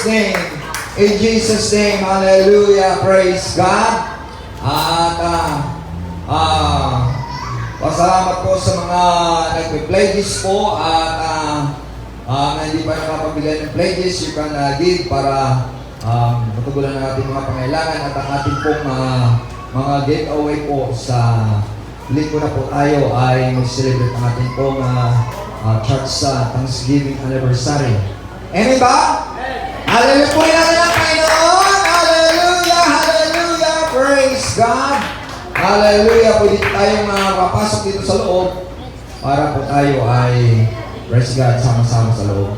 name. In Jesus' name, hallelujah, praise God. At pasalamat po sa mga nagpe-pledges po at na hindi pa nakapabigay ng pledges, you can give para matugulan na natin mga pangailangan at ang ating pong mga giveaway po sa linggo na po tayo ay mag-celebrate ang ating pong church sa Thanksgiving anniversary. Amen ba? Hallelujah po natin ang Panginoon! Hallelujah! Hallelujah! Praise God! Hallelujah! Pwede tayong makapasok dito sa loob para po tayo ay praise God, sama-sama sa loob.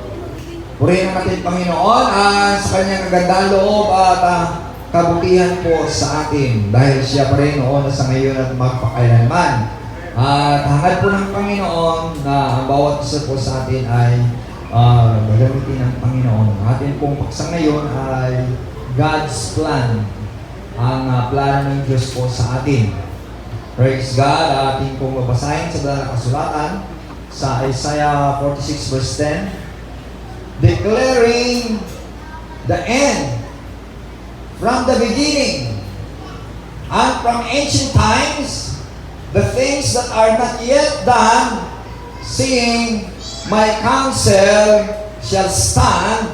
Purihin ang ating Panginoon sa kanyang kagandang loob at kabutihan po sa atin dahil siya pa rin noon sa ngayon at magpakailanman. At hangad po ng Panginoon na ang bawat isa po sa atin ay gagamitin ng Panginoon. Ang ating pong paksa ngayon ay God's plan. Ang plano ng Diyos po sa atin. Praise God. Ating pong mabasahin sa banal na kasulatan sa Isaiah 46 verse 10. Declaring the end from the beginning and from ancient times, the things that are not yet done, saying, my counsel shall stand,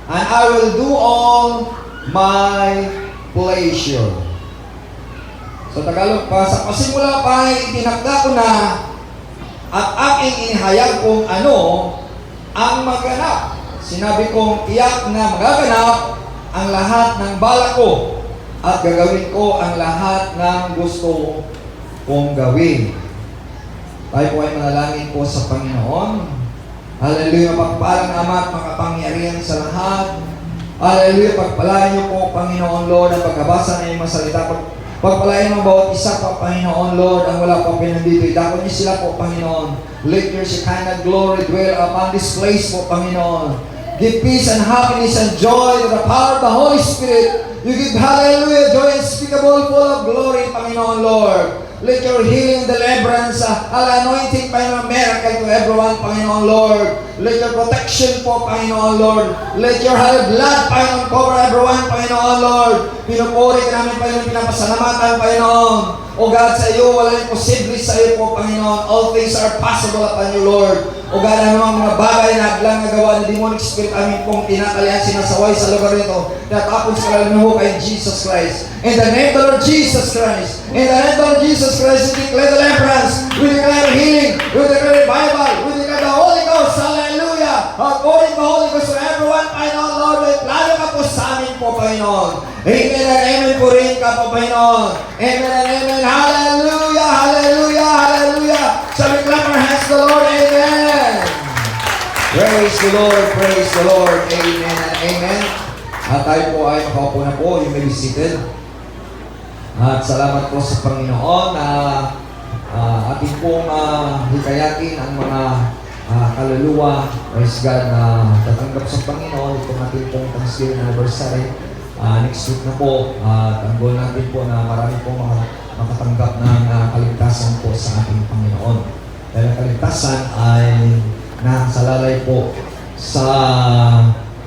and I will do all my pleasure. So Tagalog pa, sa pasimula pa ay itinakda ko na at aking inihayag kung ano ang maganap. Sinabi kong iyak na magaganap ang lahat ng balak ko at gagawin ko ang lahat ng gusto kong gawin. Tayo po ay manalangin po sa Panginoon. Hallelujah, pagpalang Ama at makapangyarihan sa lahat. Hallelujah, pagpalain niyo po, Panginoon Lord, ang pagkabasa ng iyong mga salita. Pagpalain mo bawat isa po, Panginoon Lord, ang wala pa pinandidoy. Dakot niyo sila po, Panginoon. Let your Shekinah glory dwell upon this place po, Panginoon. Give peace and happiness and joy to the power of the Holy Spirit. You give hallelujah, joy unspeakable, full of glory, Panginoon Lord. Let your healing, deliverance, anointing, Panginoon, miracle to everyone, Panginoon Lord. Let your protection po, Panginoon Lord. Let your blood, Panginoon, cover everyone, Panginoon Lord. Pinupuri ka namin, Panginoon, pinapasalamatan, Panginoon. O God, sa iyo, wala imposible sa iyo po, Panginoon. All things are possible upon you, Lord. O God, ano mga bagay na aglang nagawa ng demonic spirit amin pong tinatalian, sinasaway sa lugar nito. Natapos sa kalalamuho kay Jesus Christ. In the name of the Lord Jesus Christ. In the name of the Lord Jesus Christ, we declare deliverance. We declare healing. We declare revival. We declare the Holy Ghost. Hallelujah. According to the Holy Ghost to everyone, Panginoon, Lord, may plano ka po sa amin po, Panginoon. Amen and amen po rin ka po, Panginoon. Amen and amen. Hallelujah. Hallelujah. Hallelujah. Shall we clap our hands to the Lord? Amen. Praise the Lord. Praise the Lord. Amen and amen. At tayo po ay makaupo na po. You may be seated. At salamat po sa Panginoon na ating pong hikayatin ang mga kaluluwa, praise God, na tatanggap sa Panginoon itong ating pong Thanksgiving anniversary. Next week na po, ang goal natin po na marami po makatanggap ng kaligtasan po sa ating Panginoon. Dahil ang kaligtasan ay nakasalalay po sa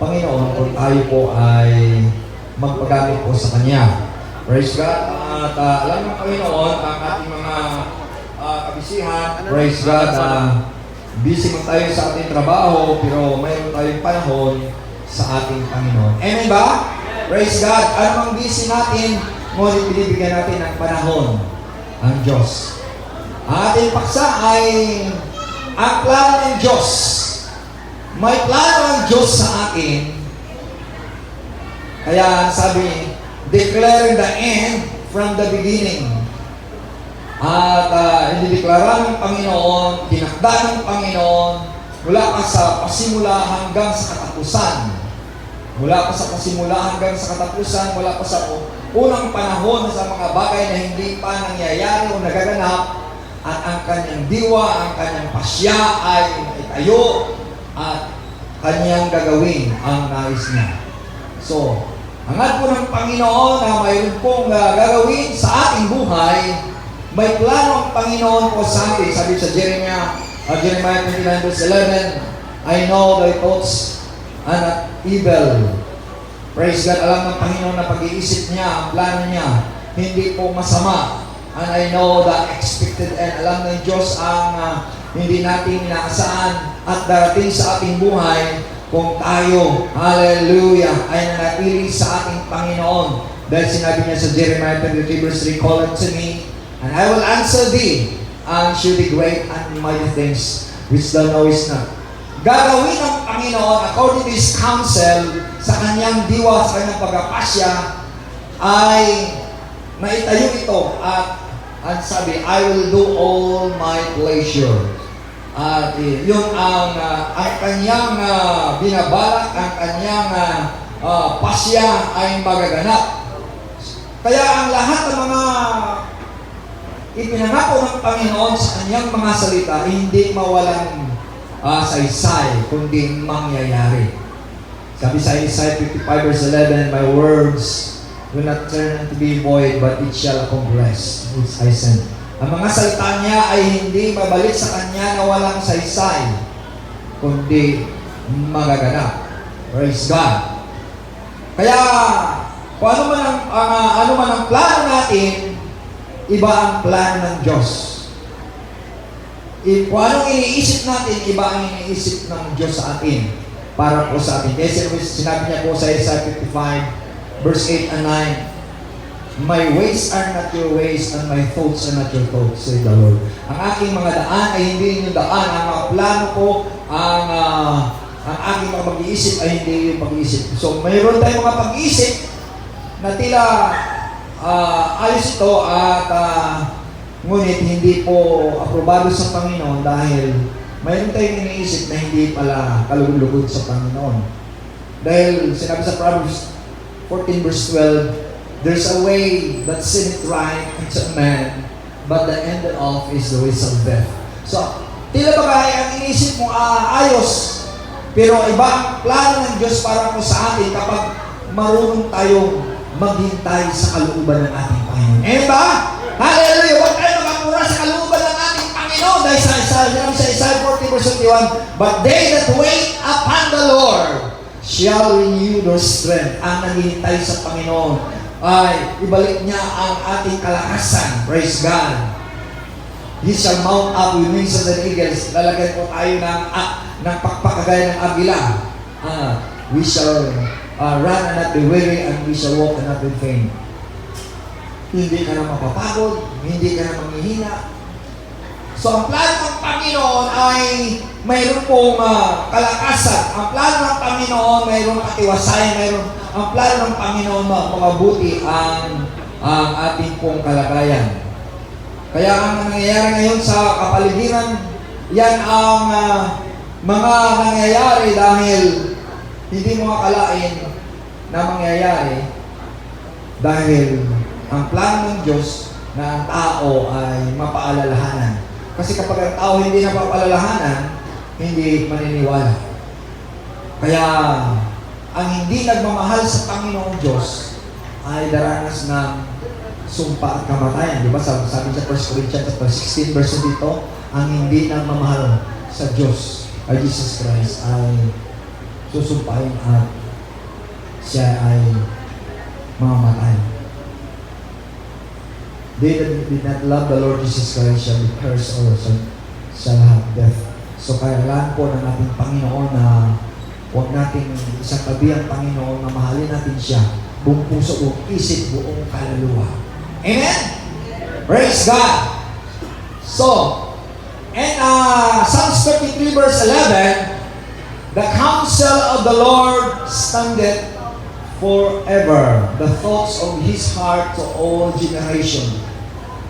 Panginoon kung tayo po ay magpagamit po sa Kanya. Praise God. At alam ng Panginoon, ang ating mga kabisihan, praise God, busy man tayo sa ating trabaho, pero mayroon tayong panahon sa ating Panginoon. Amen ba? Praise God. Ano mang busy natin, ngunit binibigyan natin ng panahon ang Diyos. Ang ating paksa ay ang plano ng Diyos. May plano ang Diyos sa akin. Kaya sabi, declaring the end from the beginning. At inideklara ng Panginoon, tinakda ng Panginoon, mula pa sa pasimula hanggang sa katapusan. Mula pa sa pasimula hanggang sa katapusan, mula pa sa unang panahon sa mga bagay na hindi pa nangyayari o nagaganap, at ang kanyang diwa, ang kanyang pasya ay itayo at kanyang gagawin ang nais niya. So, hangad po ng Panginoon na mayroon pong gagawin sa ating buhay. May plano ang Panginoon po sa atin. Sabi sa Jeremiah 29 verse 11, I know thy thoughts are not evil Praise God, alam ng Panginoon na pag-iisip niya, ang plano niya, hindi po masama. And I know that expected end. Alam ng Diyos ang hindi natin inaasahan at darating sa ating buhay kung tayo, hallelujah, ay nanatili sa ating Panginoon. Dahil sinabi niya sa Jeremiah 23 verse 3, "Call unto me, and I will answer thee, and shew thee great and mighty things which thou knowest not." Gagawin ng Panginoon according to His counsel sa kanyang diwa, sa kanyang pagpapasya, ay naitayo ito at sabi, "I will do all my pleasure." At yun ang kanyang binabalak, ang kanyang pasya ay magaganap. Kaya ang lahat ng mga ipinangako ng Panginoon sa kanyang mga salita, hindi mawalang saysay, kundi mangyayari. Sabi sa Isaiah 55 verse 11, "My words will not turn to be void, but it shall accomplish which I sent." Ang mga salita niya ay hindi mabalik sa kanya na walang saysay, kundi magaganap. Praise God. Kaya, kung ano man ang plano natin, iba ang plano ng Diyos. Kung anong iniisip natin, iba ang iniisip ng Diyos sa atin, para po sa atin. Kasi sinabi niya po sa Isaiah 55, verse 8 and 9, "My ways are not your ways, and my thoughts are not your thoughts, says the Lord." Ang aking mga daan ay hindi inyong daan. Ang mga plano ko, ang aking mga pag-iisip ay hindi yung pag-iisip. So, mayroon tayong mga pag-iisip na tila ayos ito at ngunit hindi po aprobado sa Panginoon dahil mayroon tayong iniisip na hindi pala kalugod-lugod sa Panginoon. Dahil sinabi sa Proverbs 14 verse 12, "There's a way that seemeth right unto a man, but the end thereof is the ways of death." So, tila bagay ang iniisip mo ayos, pero iba ang plano ng Diyos para po sa atin kapag marunong tayong maghintay sa kalooban ng ating Panginoon. Eh ba? Hallelujah! Huwag tayo makamura sa kalooban ng ating Panginoon. Dahil sa Isaiah 40 verse 21, "But they that wait upon the Lord shall renew their strength." Ang naghihintay sa Panginoon ay ibalik niya ang ating kalakasan. Praise God. "He shall mount up with wings of the eagles." Lalagyan po tayo ng pakpakagaya ng agila. "We shall run and not be weary, and we shall walk and not be faint." Hindi ka na mapapagod, hindi ka na manghihina. So, ang plano ng Panginoon ay mayroon pong kalakasan. Ang plano ng Panginoon, mayroon katiwasayan, ang plano ng Panginoon mabuti ang ating pong kalagayan. Kaya ang nangyayari ngayon sa kapaligiran, yan ang mga nangyayari dahil hindi mo akalain na mangyayari dahil ang plano ng Diyos na ang tao ay mapaalalahanan. Kasi kapag ang tao hindi napapaalalahanan, hindi maniniwala. Kaya ang hindi nagmamahal sa Panginoong Diyos ay daranas ng sumpa at kamatayan. Diba? Sabi sa 1 Corinthians 16 verse dito, ang hindi nagmamahal sa Diyos ay Jesus Christ ay susumpain at siya ay mamamatay. "They that did not love the Lord Jesus Christ shall be cursed or shall have death." So kailangan po ng ating Panginoon na huwag natin isang tabi ang Panginoon, na mahalin natin siya buong puso, buong isip, buong kaluluwa. Amen? Praise God! So, and Psalms 33 verse 11, "The counsel of the Lord standeth forever, the thoughts of His heart to all generation."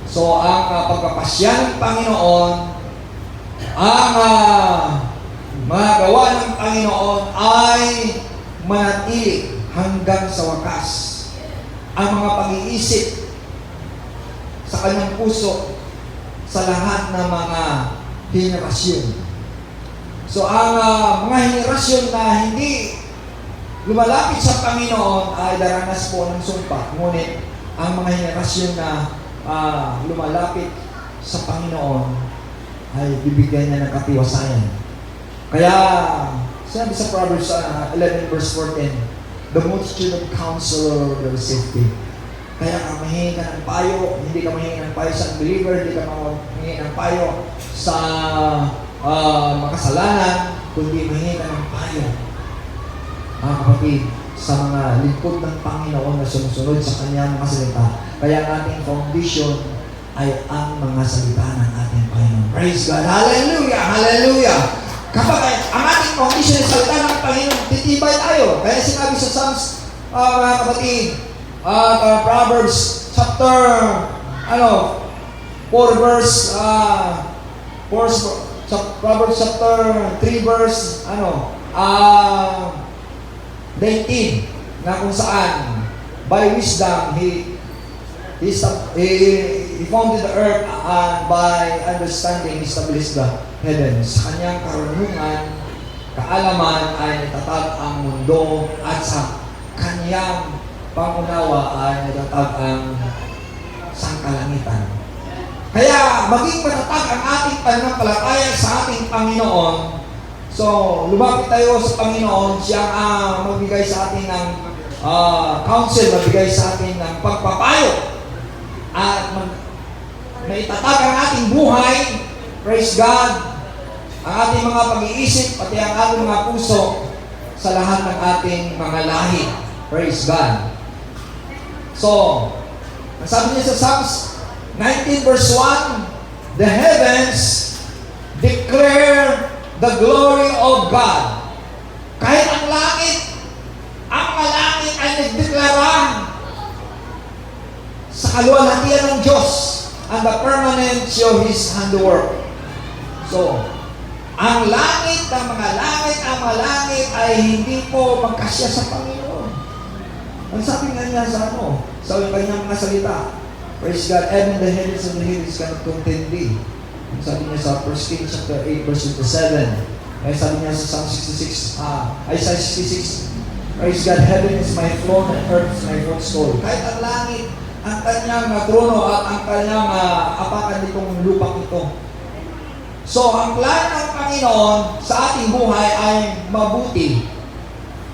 So, ang pagpapasya ng Panginoon, ang mga gawa ng Panginoon ay manatili hanggang sa wakas. Ang mga pag-iisip sa kanyang puso sa lahat ng mga henerasyon. So, ang mga henerasyon na hindi lumalapit sa Panginoon ay daranas po ng sumpa. Ngunit, ang mga henerasyon na lumalapit sa Panginoon ay bibigyan niya ng katiwasayan. Kaya, sinabi sa Proverbs 11 verse 14, the multitude of counselor of safety. Kaya ka mahingi ka ng payo, hindi ka mahingi ng payo sa unbeliever, hindi ka mahingi ng payo sa makasalanan, kundi mahingi ka ng payo, mga kapatid, sa mga lingkod ng Panginoon na sumusunod sa Kanyang mga salita. Kaya ang ating foundation ay ang mga salita ng ating Panginoon. Praise God! Hallelujah! Hallelujah! Kapag ang ating foundation ay salita ng Panginoon, titibay tayo. Kaya sinabi sa Psalms, mga kapatid, Proverbs chapter 4 verse Proverbs chapter 3 verse 19, na kung saan by wisdom he founded the earth, and by understanding he established the heavens. Sa kanyang karunungan, kaalaman ay natatag ang mundo, at sa kanyang pangunawa ay natatag ang sangkalangitan. Kaya maging matatag ang ating pananampalataya sa ating Panginoon. So, lumapit tayo sa Panginoon, siya ang magbigay sa atin ng counsel, magbigay sa atin ng pagpapayo, at maitatag ang ating buhay. Praise God! Ang ating mga pag-iisip, pati ang ating mga puso sa lahat ng ating mga lahi. Praise God! So, sabi niya sa Psalms 19 verse 1, the heavens declare the glory of God. Kahit ang mga langit ay nagdeklara sa kaluwalhatian ng Diyos and the permanency of His handiwork. So, ang mga langit ay hindi po magkasya sa Panginoon. Ang sabi nga niya sa kanyang mga salita, praise God, even the heavens and the heavens cannot contain thee. Ang sabi niya sa 1 Kings chapter 8 verse 27. Ay sabi niya sa Psalm 66, Isaiah 66, praise God, heaven is my throne and earth is my footstool. Kahit ang langit, ang kanyang trono at ang kanyang apakan nitong lupang ito. So, ang plano ng Panginoon sa ating buhay ay mabuti.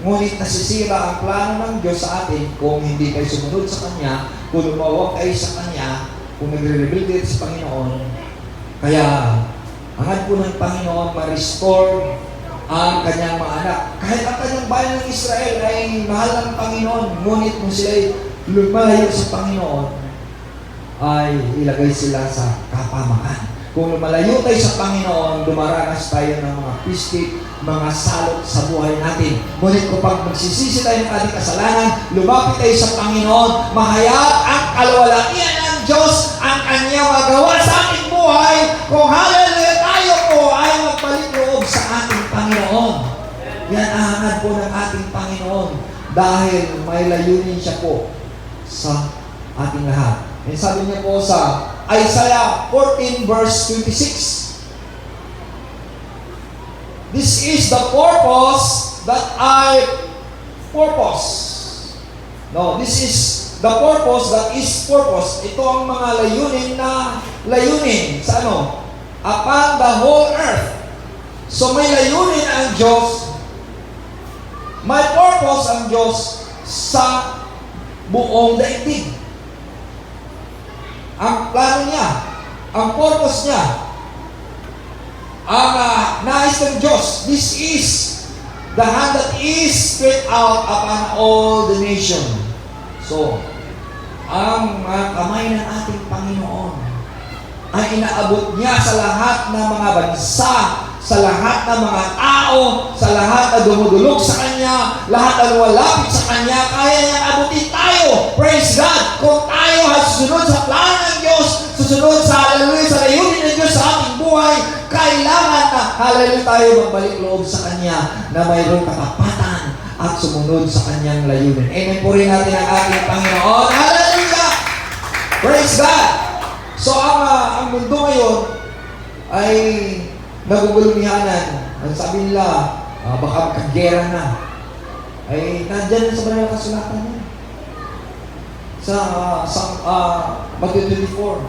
Ngunit nasisira ang plano ng Diyos sa atin kung hindi kayo sumunod sa Kanya, kung lumawag kayo sa Kanya, kung nagre-rebelde sa Panginoon. Kaya, hangad po ng Panginoon ma-restore ang Kanyang mga anak. Kahit ang Kanyang bayan ng Israel ay mahal ng Panginoon, ngunit kung sila lumalayo sa Panginoon, ay ilagay sila sa kapamakan. Kung lumalayo tayo sa Panginoon, dumaranas tayo ng mga pistik, mga salot sa buhay natin. Ngunit kapag magsisisi tayo ng ating kasalanan, lumapit tayo sa Panginoon, mahayag ang kaluwalhatian ng Diyos ang Kanyang magawa sa ating buhay. Kung hallelujah, tayo po ay magbalik loob sa ating Panginoon. Yan ang hangad po ng ating Panginoon dahil may layunin siya po sa ating lahat. And sabi niya po sa Isaiah 14 verse 26, this is the purpose that I purpose. No, this is the purpose that is purpose. Ito ang mga layunin sa upon the whole earth. So may layunin ang Diyos, may purpose ang Diyos sa buong daigdig. Ang plano niya, ang purpose niya, ang nais ng Diyos, this is the hand that is spread out upon all the nation. So, ang kamay ng ating Panginoon ay inaabot niya sa lahat ng mga bansa, sa lahat ng mga tao, sa lahat na dumudulog sa Kanya, lahat na lumalapit sa Kanya, kaya niyang abutin tayo. Praise God! Kung tayo ay susunod sa plano ng Diyos, susunod sa hallelujah, sa layunin ng Diyos sa ating buhay, kailangan na hallelujah tayo magbalik loob sa Kanya na mayroong katapatan at sumunod sa Kanyang layunin. Amen po rin natin ang ating Panginoon. Hallelujah! Praise God! So, ang mundo ngayon ay nagugulumihanan. Ang sabi nila, baka magkagera na. Ay, nandyan sa banal na kasulatan niya. Sa Matthew 24.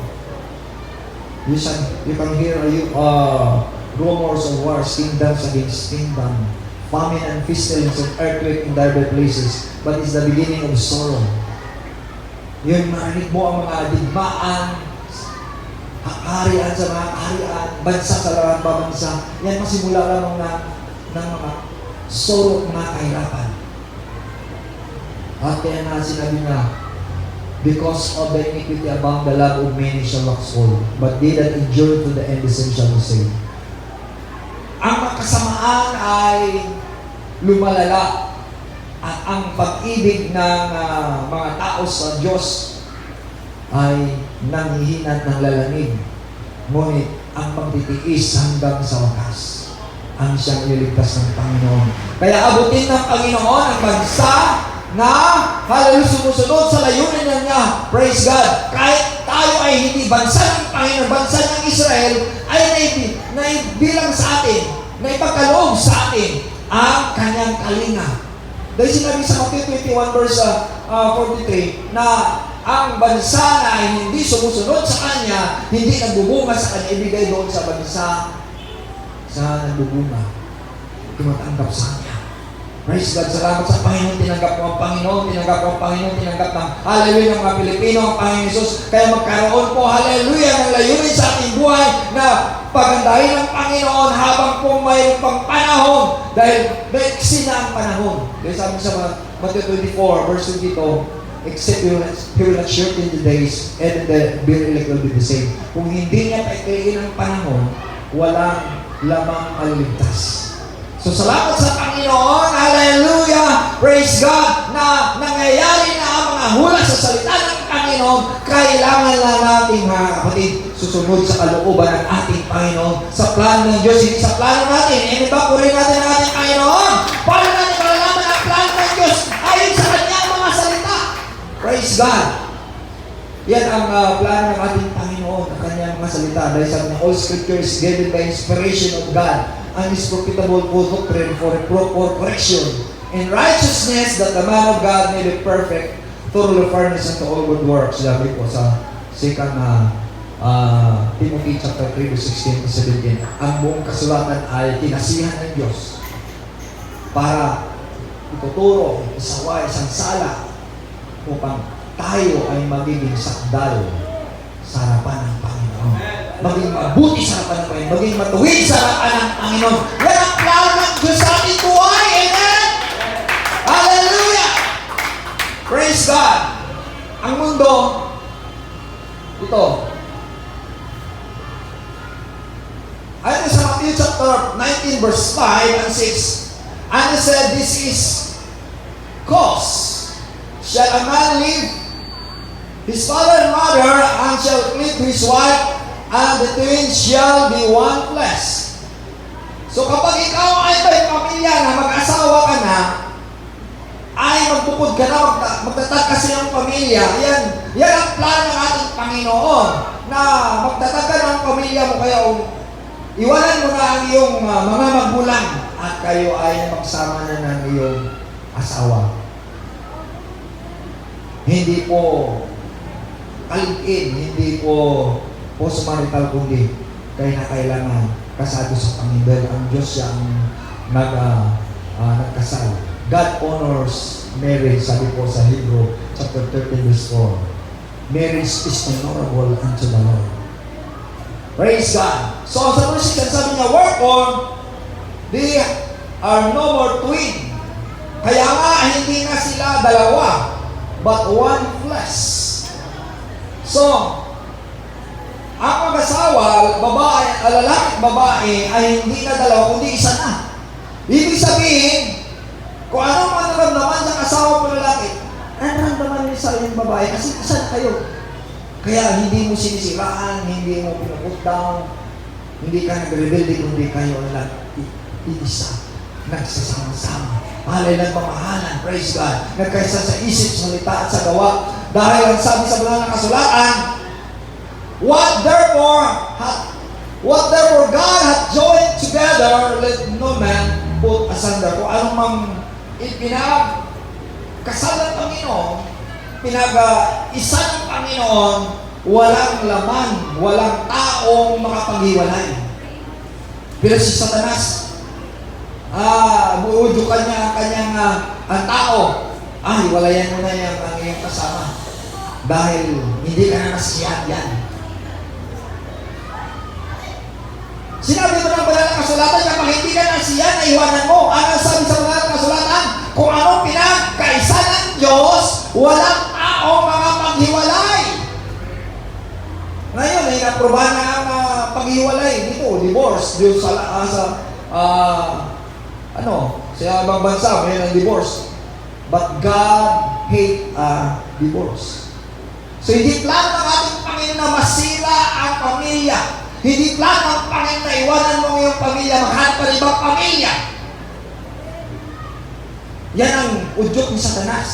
You can hear rumors of wars, kingdoms against kingdom, famine and pestilence and earthquake in diverse places, but it's the beginning of sorrow. Yun, marinig mo ang mga digmaan, kaharian sa mga kaharian, bansa sa lahat ba bansa. Yan masimula lamang ng mga sorrow at mga kahirapan. At kaya nga sinabi na, because of the iniquity abound, the love of many shall wax cold, but they that endure to the end, the same shall be saved. Ang kasamaan ay lumalala at ang pag-ibig ng mga tao sa Diyos ay nanghihinat ng lalamig. Ngunit ang pagtitiis hanggang sa wakas ang siyang iligtas ng Panginoon. Kaya abutin ng Panginoon ang bansa na hallelujah sumusunod sa layunin niya. Praise God. Kahit tayo ay hindi bansa ng Panginoon, bansa ng Israel, ay naibilang sa atin, naipagkaloob sa atin ang kanyang kalinga. Dahil sinabi sa Matthew 21 verse 43 na ang bansa na ay hindi sumusunod sa kanya, hindi nagbubunga sa kanya, ibigay doon sa bansa sa nagbubunga, tumatanggap sa kanya. Praise God, salamat sa Panginoon, tinanggap mo ang Panginoon, tinanggap mo ang Panginoon, tinanggap ng hallelujah ng mga Pilipino, ang Panginoon Jesus. Kaya magkaroon po, hallelujah, ng layunin sa ating buhay na pagandahin ng Panginoon habang po mayroon pang panahon dahil naiksi na ang panahon. Dahil sabi sa Matthew 24, verse 22, except he will not shorten the days, and the very elect will be the same. Kung hindi niya paikliin ang panahon, walang lamang aliligtas. So, salamat sa Panginoon. Hallelujah! Praise God! Na nangyayari na ang mga hula sa salita ng Panginoon. Kailangan lang natin, mga kapatid, susunod sa kalooban ng ating Panginoon. Sa plano ng Diyos, hindi sa plano natin. Hindi ba purihin natin ang ating Panginoon? Paano natin malalaman ang plano ng Diyos ayon sa kanyang mga salita? Praise God! Yan ang plano ng ating Panginoon, ang kanyang mga salita. Dahil sabi na, all scripture is given by inspiration of God and is profitable for doctrine, for reproof, for correction, in righteousness, that the man of God may be perfect, thoroughly furnished unto all good works. Sabi po sa 2 Timothy chapter 3, verse 16 to 17. Ang buong kasulatan ay kinasihan ng Diyos para ituturo, isaway, isang sala upang tayo ay magiging sakdal sa harapan ng Panginoon. Maging mabuti sa harapan ng Panginoon. Maging matuwid sa harapan ng Panginoon. Yan ang plano ng Diyos sa ating buhay. Amen? Hallelujah! Praise God! Ang mundo, ito. Ayon sa Matthew chapter 19 verse 5 and 6, and he said, this is cause shall a man leave his father and mother, and shall cleave his wife, and the twins shall be one flesh. So kapag ikaw ay may pamilya na mag-asawa ka na, ay magbukod ka na, magtatag kasi ng pamilya, yan ang plano ng ating Panginoon, na magtatag ka ng pamilya mo, kaya iwanan mo na ang iyong mga magulang, at kayo ay magsama na ng iyong asawa. Hindi po kalipin, hindi po post-marital, kundi kaya na kailangan kasado sa Panginoon. Ang Diyos siya ang nagkasal. God honors marriage, sabi po sa Hebrew chapter 13 verse 4. Marriage is honorable unto the Lord. Praise God. So sa verse 6, sabi niya, wherefore they are no more twin. Kaya nga hindi na sila dalawa, but one flesh. So, ang mag-asawa, babae, lalaki at babae, ay hindi na dalawa, kundi isa na. Ibig sabihin, kung anong manaramdaman ng asawa mo lalaki, nanaramdaman niyo sa iyong babae, kasi isa na kayo. Kaya hindi mo sinisiraan, hindi mo pinaput down, hindi ka nag-rebelde, kundi kayo lang isa, nagsasama-sama. Palay ng pamahalan, praise God. Nagkaisa sa isip, salita at sa gawa. Dahil ang sabi sa banal na kasulatan, what therefore God hath joined together, let no man put asunder. Kung anong mang pinagkasal ng Panginoon, pinag-isa ng Panginoon, walang laman, walang taong makapaghiwalay. Pero si Satanas, buudukan niya ang kanyang ang tao. Hiwalayan mo na ang iyong kasama. Dahil hindi ka na nasiyahan yan. Sinabi mo ng banal na kasulatan, kapag hindi ka nasiyahan, iwanan mo. Ano sabi sa banal na kasulatan? Kung anong pinagkaisa ng Diyos, walang taong mga maghiwalay. Ngayon ay naprobahan na ang paghiwalay dito, divorce. Dito sa ibang bansa, mayroon ang divorce. But God hate divorce. So hindi plano ng ating Panginoon na masira ang pamilya. Hindi plano ng Panginoon na iwanan mo yung pamilya, maghanap ka ng ibang pamilya. Yan ang udyok ni Satanas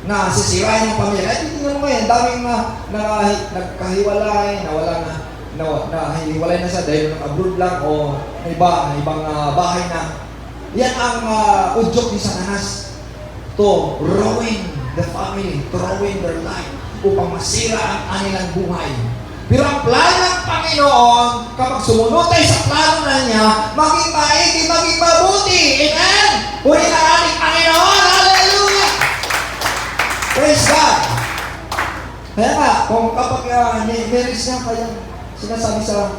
na sisirain yung pamilya. Kahit tingnan mo yan, daming nagkahiwalay, nahiwalay na siya dahil abroad lang o ibang bahay na. Yan ang udyok ni Satanas to ruin the family, to ruin their life, upang masira ang kanilang buhay. Pero ang plano ng Panginoon, kapag sumunod tayo sa plano na niya, maging maigi, maging mabuti. Amen? Purihin ang ating Panginoon. Hallelujah! Praise God! Kaya nga, kung kapag marriage niya, kaya sinasabi sa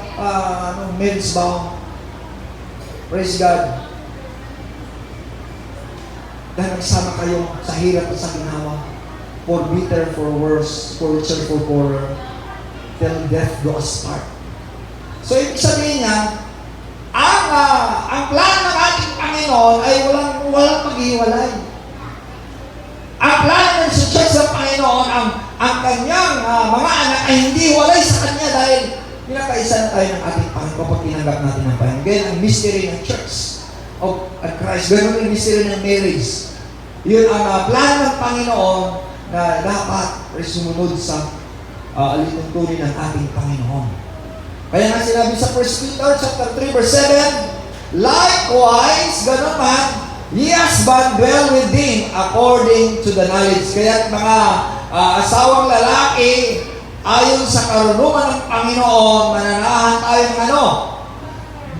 marriage vow, praise God, dahil nagsama kayo sa hirap at sa ginawa, for better, for worse, for richer, for poorer, till death do us part. So, ibig sabihin niya, ang plan ng ating Panginoon ay walang paghiwalay. Ang plan ng church ng Panginoon, ang kanyang mga anak ay hindi walay sa kanya dahil pinakaisa na tayo ng ating Panginoon kapag tinanggap natin ng Panginoon. Ganyan ang mystery ng church of Christ. Ganun ang mystery ng marriage. Yun ang plan ng Panginoon na dapat sumunod sa alituntunin ng ating Panginoon. Kaya nga sinabi sa 1 Peter chapter 3 verse 7, likewise, ganun man, ye husband dwell with him according to the knowledge. Kaya mga asawang lalaki, ayon sa karunungan ng Panginoon, mananahan tayo ng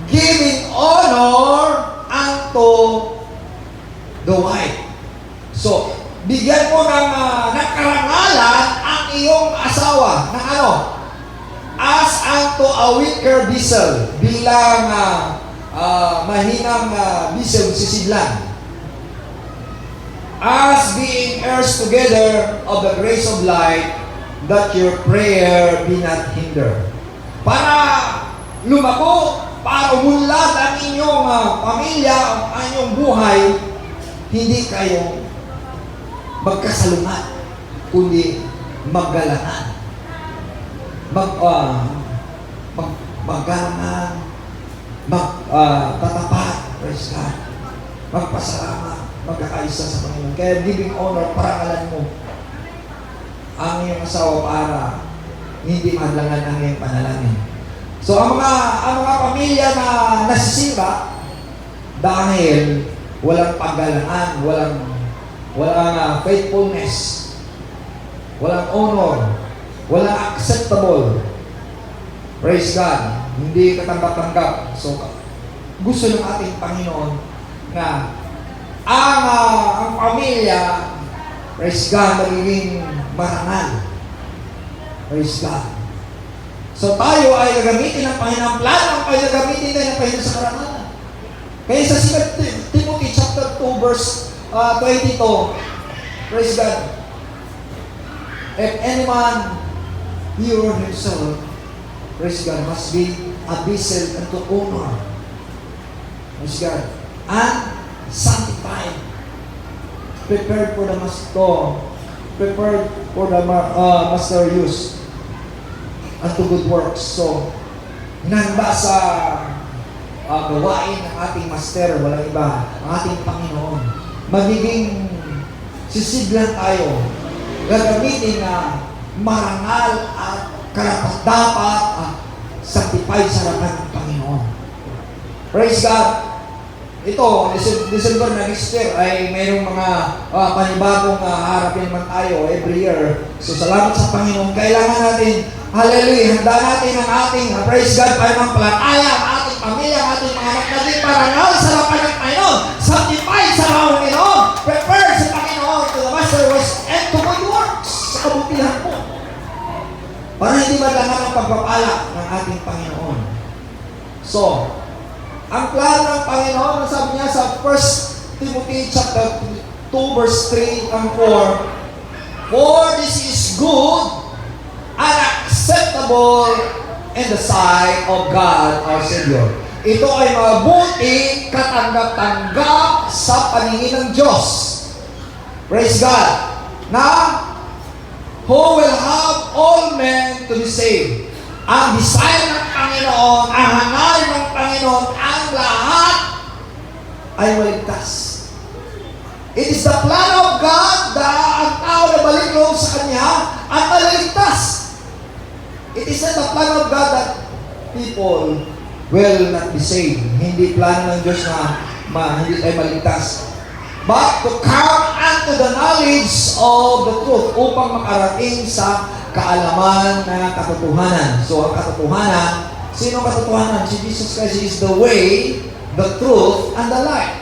giving honor unto the wife. So, bigyan mo ng karangalan ang iyong asawa ng as unto a weaker vessel, bilang mahinang vessel, sisidlan. As being heirs together of the grace of life, that your prayer be not hindered. Para lumako, para umunlad ang inyong pamilya, ang inyong buhay, hindi kayo magkasalungat, kundi maggalangan. Maggalangan, tatapat, praise God, magpasalamat, magkakaisa sa Panginoon. Kaya giving honor, parangalan mo ang iyong asawa para hindi madlangan ang iyong panalangin. So, ang mga pamilya na nasisira dahil walang paggalangan, walang faithfulness, walang honor, walang acceptable. Praise God. Hindi katanggap-tanggap. So, gusto ng ating Panginoon na ang pamilya, praise God, magiging marangal. Praise God. So, tayo ay gagamitin ng Panginoon. Plano ay gagamitin tayo ng Panginoon sa karangalan. Kaya sa 2 Timothy chapter 2 verse 22, praise God, if any man hear himself, praise God, must be a vessel unto honor, praise God, and sanctified, prepared for the master use, unto good works. So, hinanda sa gawain ng ating master, walang iba, ang ating Panginoon. Magiging sisidlan tayo, gagamitin na marangal at karapat-dapat at sanctified sa harapan ng Panginoon. Praise God! Ito, December na next year ay mayroong mga panibagong harapin naman tayo every year. So, salamat sa Panginoon. Kailangan natin, hallelujah, handa natin ang ating, praise God, para palataya ang ating pamilya, ang ating mga anak natin, parangal sa harapan ng Panginoon. kadalahan ng pagpapala ng ating Panginoon. So, ang plano ng Panginoon, sabi niya sa 1 Timothy chapter 2 verse 3 and 4, "For this is good and acceptable in the sight of God our Savior." Ito ay mabuti, katanggap-tanggap sa paningin ng Diyos. Praise God. Na, who will have all men to be saved. Ang desire ng Panginoon, ang hangarin ng Panginoon, ang lahat ay maligtas. It is the plan of God na ang tao na balik loob sa Kanya ang maliligtas. It is not the plan of God that people will not be saved. Hindi plano ng Diyos na hindi tayo maligtas. But to come unto the knowledge of the truth, upang makarating sa kaalaman ng katotohanan. So, ang katotohanan, sino ang katotohanan? Si Jesus Christ is the way, the truth, and the life.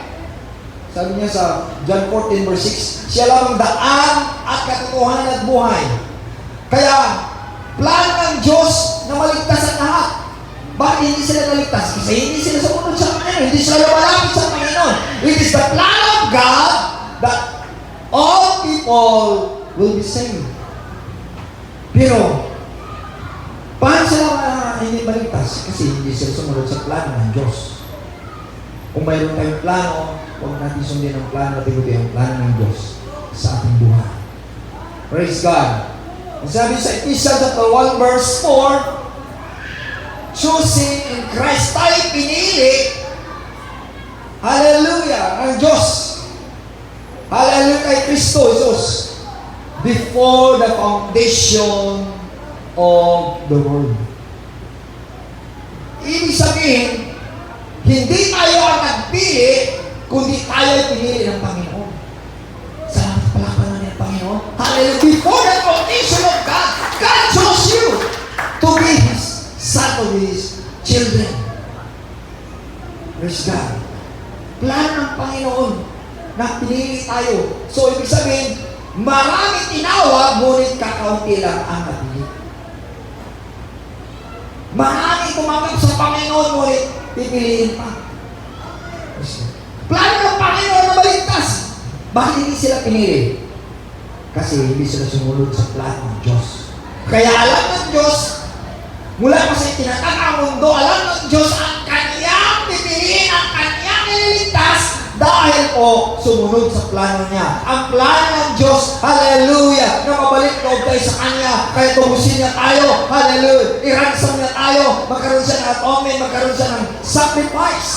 Sabi niya sa John 14 verse 6, siya lang ang daan at katotohanan at buhay. Kaya, plano ng Diyos na maligtas ang lahat. Bakit hindi sila naligtas? Kasi hindi sila sumunod sa Panginoon. Hindi sila lumalapit sa Panginoon. It is the plan of God that all people will be saved. Pero, paano sila hindi maligtas? Kasi hindi sila sumunod sa plano ng Diyos. Kung mayroon tayong plano, huwag natin sundin ang plano natin, kundi ang plano ng Diyos sa ating buhay. Praise God. Ang sabi sa Ephesians chapter 1 verse 4, choosing in Christ tayo pinili. Hallelujah! Ang Diyos. Hallelujah kay Kristo Jesus. Before the foundation of the world. Ibig sabihin, hindi tayo ang nagpili, kundi tayo ay pinili ng Panginoon. Salamat pala pa ng Panginoon. Hallelujah! Before the foundation of God, God chose you to be His son of His children. Praise God. Plan ng Panginoon na pinili tayo. So, ibig sabihin, marami tinawag, ngunit kakaunti lang ang napili. Marami tumanggap sa Panginoon, ngunit pipiliin pa. Plano ng Panginoon na maligtas. Bakit hindi sila pinili? Kasi hindi sila sumunod sa plano ng Diyos. Kaya alam ng Diyos, mula pa sa itinatag ang mundo, alam ng Diyos ang Kanyang pipiliin, ang Kanyang ililigtas dahil po sumunod sa plano niya. Ang plano ng Diyos, hallelujah, na mabalik loob tayo sa Kanya, kaya tubusin niya tayo, hallelujah, i-ransom niya tayo, magkaroon siya ng atonement, magkaroon siya ng sacrifice.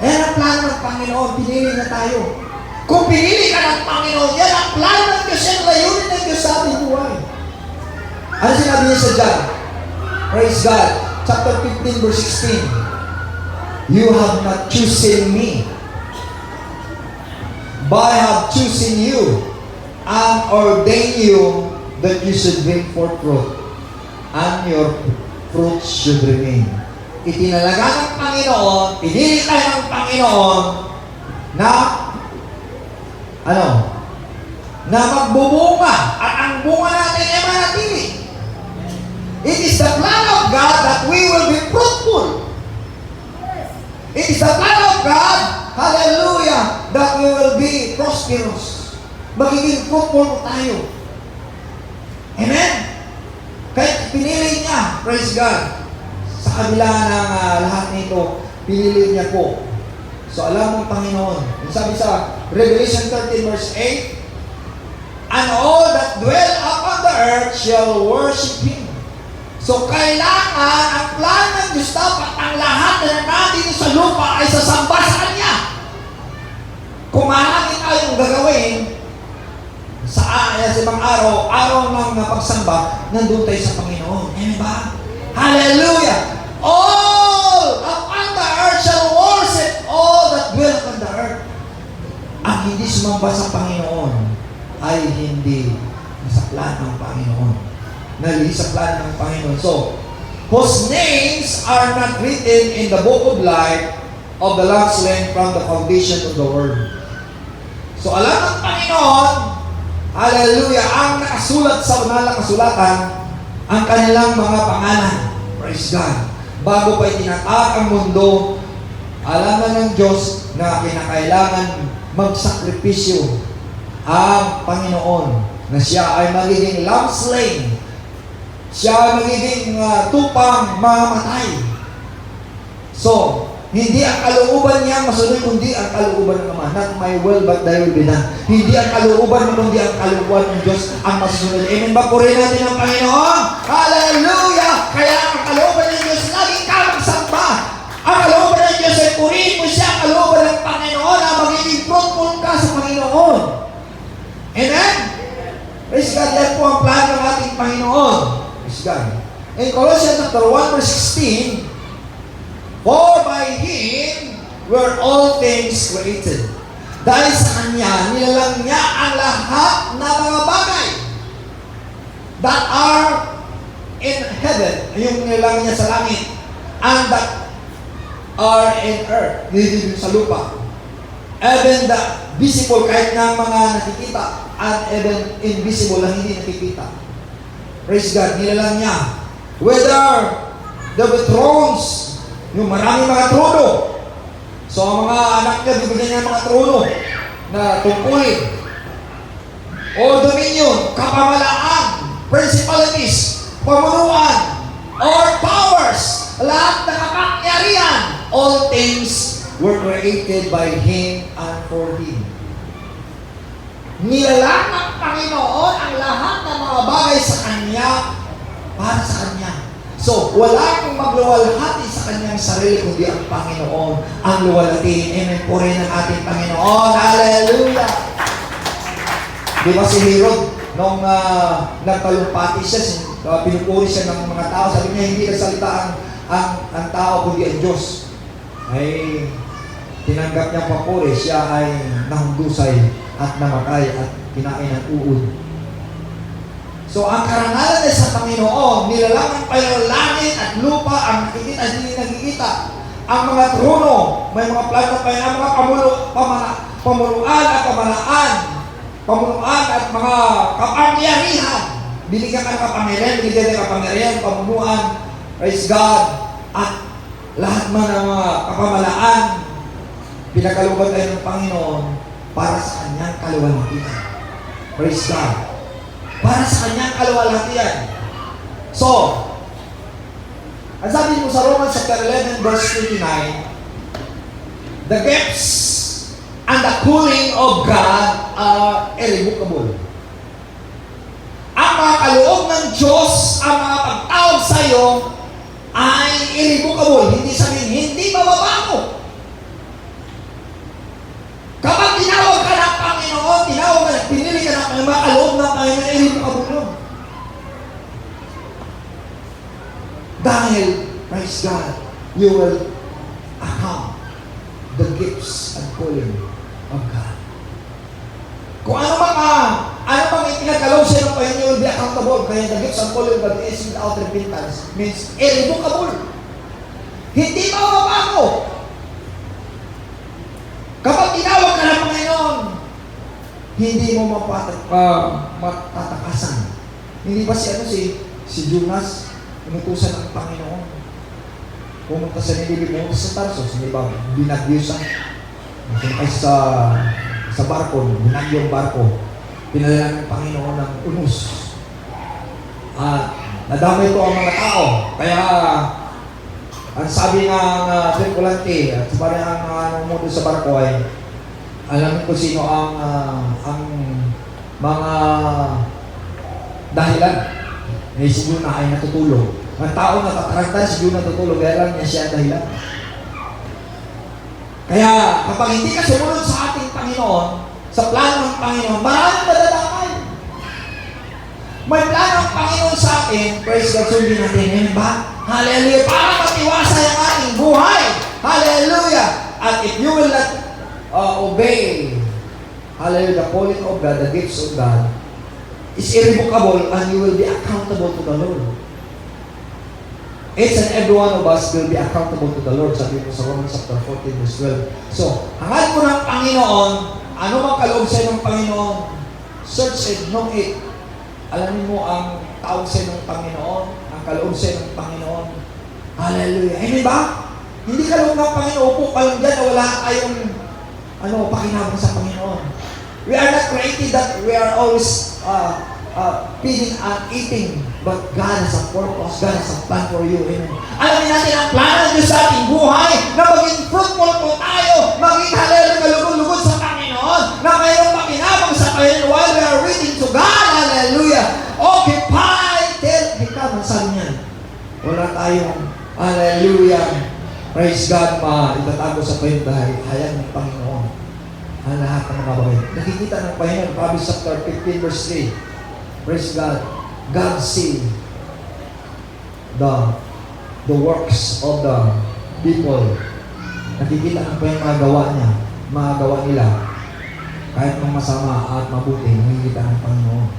Yan ang plano ng Panginoon, pinili niya tayo. Kung pinili ka ng Panginoon, yan ang plano ng Diyos, yan layunin ng Diyos sa ating buhay. Ano sinabi niya sa John? Praise God. Chapter 15 verse 16. You have not chosen me, but I have chosen you and ordained you that you should bring forth fruit, and your fruit should remain. Itinalaga ng Panginoon, pinili tayo ng Panginoon na na magbubunga at ang bunga natin ay manatili. It is the plan of God that we will be fruitful. It is the plan of God, hallelujah, that we will be prosperous. Magiging fruitful tayo. Amen? Kahit pinili niya, praise God, sa kabila ng lahat nito, pinili niya po. So alam mo, Panginoon, yung sabi sa Revelation 13 verse 8, and all that dwell upon the earth shall worship Him. So, kailangan ang plan ng Diyos dapat ang lahat na natin sa lupa ay sasamba sa Kanya. Kung marami tayong gagawin sa ibang araw ng pagsamba, nandun tayo sa Panginoon. Amen ba? Hallelujah! All upon the earth shall worship all that dwell upon the earth. Ang hindi sumamba sa Panginoon ay hindi sa plan ng Panginoon. Nalili sa plan ng Panginoon. So, whose names are not written in the book of life of the Lamb's slain from the foundation of the world. So, alam ng Panginoon, hallelujah, ang nakasulat sa banal na kasulatan ang kanilang mga pangalan. Praise God. Bago pa itinatag ang mundo, alam na ng Diyos na kinakailangan magsakripisyo ang Panginoon, na siya ay magiging lamb slain. Siya ay magiging tupang mamamatay. So, hindi ang kalooban niya masunod, kundi ang kalooban ng Ama. Not my will, but thy will be done. Hindi ang kalooban mo, kundi ang kalooban ng Diyos ang masusunod. Amen ba? Purihin natin ang Panginoon. Hallelujah! Kaya ang kalooban ng Diyos, laging ka magsamba. Ang kalooban ng Diyos ay purihin mo siya. Ang kalooban ng Panginoon na magiging fruitful ka sa Panginoon. Amen? Praise God. Yan po ang plano ng ating Panginoon. Praise God. In Colossians chapter 1 verse 16, for by Him were all things created. Dahil sa Kanya, nilalang niya ang lahat na mga bagay that are in heaven, yung nilalang niya sa langit, and that are in earth, dito sa lupa. Even the visible, kahit na mga nakikita, and even invisible, ang hindi nakikita. Praise God, nilalang niya. Whether the thrones, yung maraming mga trono. So, ang mga anak niya, bibigyan niya mga trono na tungkulin. O dominion, kapamalaan, principalities, pamunuan, or powers, lahat ng kapangyarihan. All things were created by Him and for Him. Nilalang ng Panginoon ang lahat ng mga bagay sa Kanya, para sa Kanya. So, wala kang magluwalhati sa kanyang sarili, kundi ang Panginoon ang luwalhatiin. Amen po rin ang ating Panginoon. Hallelujah! Di ba si Herod, nung nagtalumpati siya, pinupuri siya ng mga tao, sabi niya, hindi nagsalita ang tao, kundi ang Diyos. Ay, tinanggap niya papuri, siya ay nahundusay at namatay at kinain ng uod. So, ang karangalan ay sa Panginoon, nilalang ang langit at lupa, ang nakikita at hindi nakikita. Ang mga trono, may mga plano pa yun, ang mga pamunuan at pamalaan, pamunuan at mga kapangyarihan. Binigyan ka ng kapangyarihan, binigyan ng kapangyarihan, pamunuan, praise God, at lahat man ng mga kapamalaan, pinagkalooban tayo ng Panginoon para sa kanyang kaluwalhatian. Praise God. Para sa kanyang kaluwalhatian. So, ang sabi mo sa Romans chapter 11 verse 29, the gifts and the calling of God are irrevocable. Ang mga kaloob ng Diyos, ang mga pagtawag sa iyo ay irrevocable. Hindi sabihin, hindi mababago. Kapag tinawag ka ng Panginoon, pinili ka ng mga kaloob ng Panginoon, irrevocable yun. Dahil, praise God, you will account the gifts and calling of God. Kung ano bang ipinagkaloob siya ng Panginoon, you will be accountable. Kaya the gifts and calling of God is without repentance, means irrevocable. Hindi mababago. Kapag tinawag ka ng Panginoon, hindi mo matatakasan. Hindi ba si Jonas, inutusan ng Panginoon? Pumunta sa Ninive, pumunta sa Tarsus, hindi ba binagyo siya? Ay sa barko, binagyo ang barko. Pinadala ng Panginoon ng unos. Nadamay ito ang mga tao. Kaya, ang sabi ng tripulante at sabi ng mundo sa barko ay alam ko sino ang mga dahilan. Si Jonah ay natutulog. Ang tao na tataranta, si Jonah natutulog, kaya lang niya siya ang dahilan. Kaya kapag hindi ka sumunod sa ating Panginoon, sa plano ng Panginoon, maraming madadamay. May plano ng Panginoon sa atin, praise God, sundin natin. Amen ba? Hallelujah! Para matiwasay ang ating buhay. Hallelujah! At if you will not obey, hallelujah, the calling of God, the gifts of God, is irrevocable and you will be accountable to the Lord. Each and every one of us will be accountable to the Lord. Sabi mo sa Romans chapter 14 verse 12. So, hangad mo ng Panginoon, ano mang kaloob sa'yo ng Panginoon, search it, know it. Alamin mo ang tawag sa'yo ng Panginoon, ang kaloob sa'yo ng Panginoon. Hallelujah. Amen ba? Hindi kaloob ng Panginoon, upo ka lang dyan na wala tayong pakinabang sa Panginoon. We are not created that we are always feeding and eating, but God has a purpose, God has a plan for you. Amen. Alamin natin ang plano ng Diyos sa ating buhay na maging fruitful po tayo, maging hallelujah, lugod-lugod sa Panginoon, na mayroong pakinabang sa Panginoon while we are waiting to God. Hallelujah. Occupy till He comes. Sabi niyan, wala tayong hallelujah. Praise God, itatago sa hayag ng Panginoon ang lahat ng mga bagay. Nakikita ng Panginoon, Proverbs chapter 15 verse 3. Praise God. God see the works of the people. Nakikita ng Panginoon mga gawa niya, mga gawa nila. Kahit mga masama at mabuti, nakikita ng Panginoon.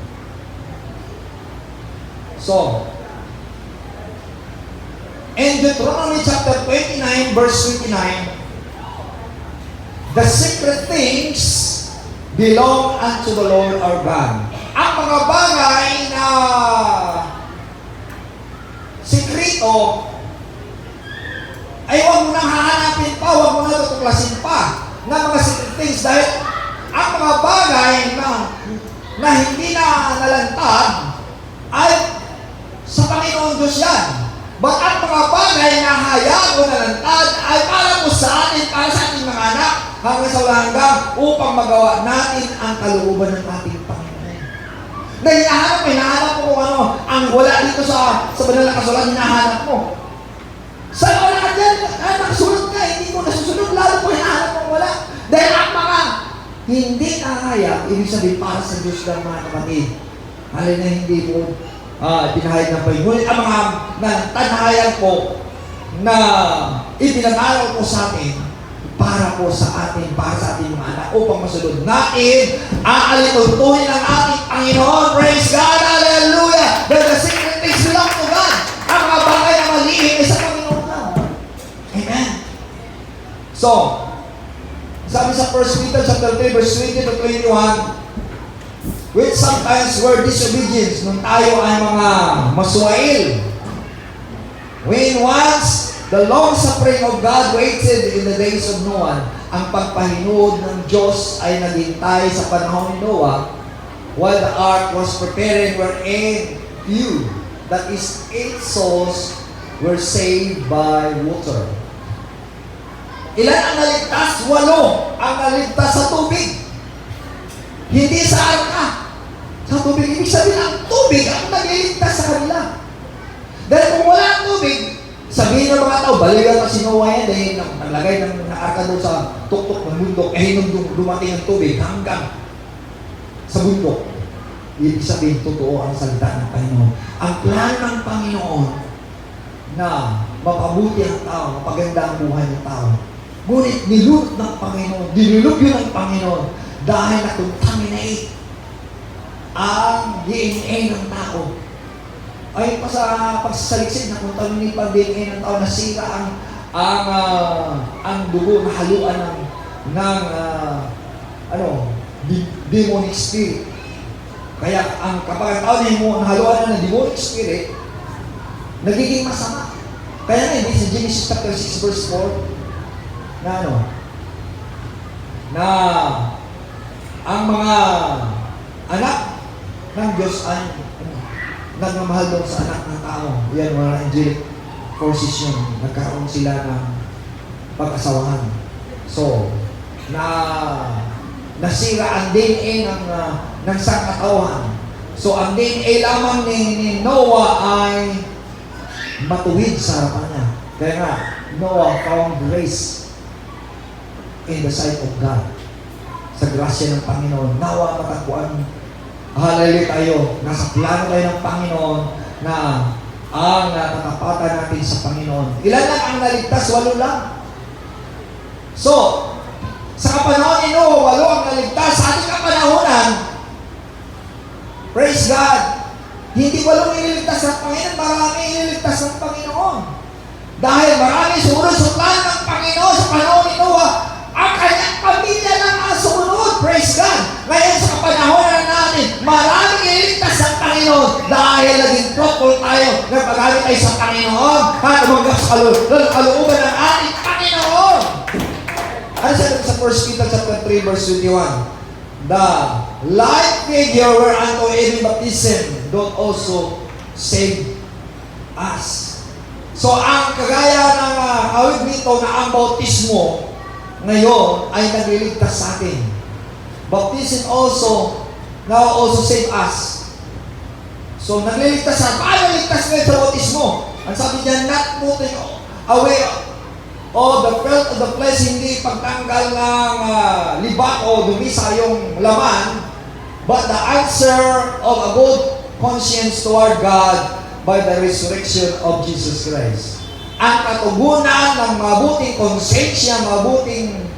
So, in Deuteronomy chapter 29, verse 29, the secret things belong unto the Lord our God. Ang mga bagay na sikrito ay huwag mo nang hahanapin pa, huwag mo na tutuklasin pa na mga secret things dahil ang mga bagay na hindi na nalantad ay sa Panginoon Diyos yan. But ang mga bagay na hayag o nalantad ay para po sa atin, para sa ating mga anak, hanggang sa walang hanggang upang magawa natin ang kalooban ng ating Panginoon. Na hinahanap mo kung ano, ang wala dito sa banal na kasulatan, hinahanap mo. Saan wala ka dyan? Nakasunod ka, hindi mo nasusunod, lalo po hinahanap mo wala. Dahil ang mga hindi nahayag, ibig sabihin para sa Diyos ng mga kapatid. Halin na hindi po pinahayag ng Panginoon. Ngunit ang mga tanahayag po na ipinag-araw po sa atin, para po sa atin, para sa ating mga anak, upang masunod natin, aalituntuhin ang ating Panginoon. Praise God! Hallelujah! The secret things belong to God. Ang mga bagay na malihim ay sa Panginoon na. Amen. So, sabi sa 1 Peter chapter 3, verse 20 to 21, which sometimes were disobedience, nung tayo ay mga masuwail. When once the long-suffering of God waited in the days of Noah, ang pagpahinood ng Diyos ay naghintay sa panahon ni Noah while the ark was preparing, wherein few, that is 8 souls, were saved by water. Ilan ang naligtas? 8 ang naligtas sa tubig. Hindi sa arka. Sa tubig, ibig sabihin ang tubig ang nagliligtas sa kanila. Dahil kung wala ang tubig, sabihin ng mga tao, baliwan na si Noah yan dahil naglagay ng arka doon sa tuktok ng bundok, nung dumating ang tubig hanggang sa bundok. Ibig sabihin, totoo ang salita ng Panginoon. Ang plan ng Panginoon na mapabuti ang tao, mapaganda ang buhay ng tao. Ngunit nilulot ng Panginoon, dinulubyo ng Panginoon dahil na-contaminate ang DNA ng tao. Ay pa sa pagsasaliksik na contaminate pa ang DNA ng tao, nasira ang dugo na haluan ng demonic spirit. Kaya kapag ang tao na haluan ng demonic spirit, nagiging masama. Kaya nga, sa Genesis chapter 6 verse 4, na ang mga anak ng Diyos ay nagmamahal doon sa anak ng tao. Yan, mga angelic forces yun. Nagkaroon sila ng pag-asawahan. So, nasira ang DNA ng sangkatauhan. So, ang DNA lamang ni Noah ay matuwid sa harapan niya. Kaya nga, Noah found grace in the sight of God. Sa grasya ng Panginoon, nawa matagpuan. Hallelujah tayo. Nasa plano tayo ng Panginoon na ang natatapatan natin sa Panginoon. Ilan lang ang naligtas? 8 lang. So, sa kapanahon ni Noah, 8 ang naligtas. Sa ating kapanahonan, praise God, hindi 8 ililigtas ng Panginoon, marami ililigtas ng Panginoon. Dahil marami sumunod sa plano ng Panginoon sa panahon ni Noah, ang kanyang pamilya lang ang sumunod. Praise God. Ngayon sa kapanahon na natin, maraming ililigtas ng Panginoon dahil naging tayo sa Panginoon at umagang sa kalooban ng ating Panginoon. Ano sabi sa 1 Peter chapter 3 verse 21? The like figure whereunto even baptism doth also save us. So ang kagaya ng awit nito na ang bautismo ngayon ay nagliligtas sa atin. Baptism also now also save us. So nagliligtas sa atin. Paano ligtas ngayon sa bautismo? Ang sabi niya, not putting away the filth of the flesh, hindi pagtanggal ng libak o dumi sa iyong laman, but the answer of a good conscience toward God by the resurrection of Jesus Christ. Ang katugunan ng mabuting konsensya, mabuting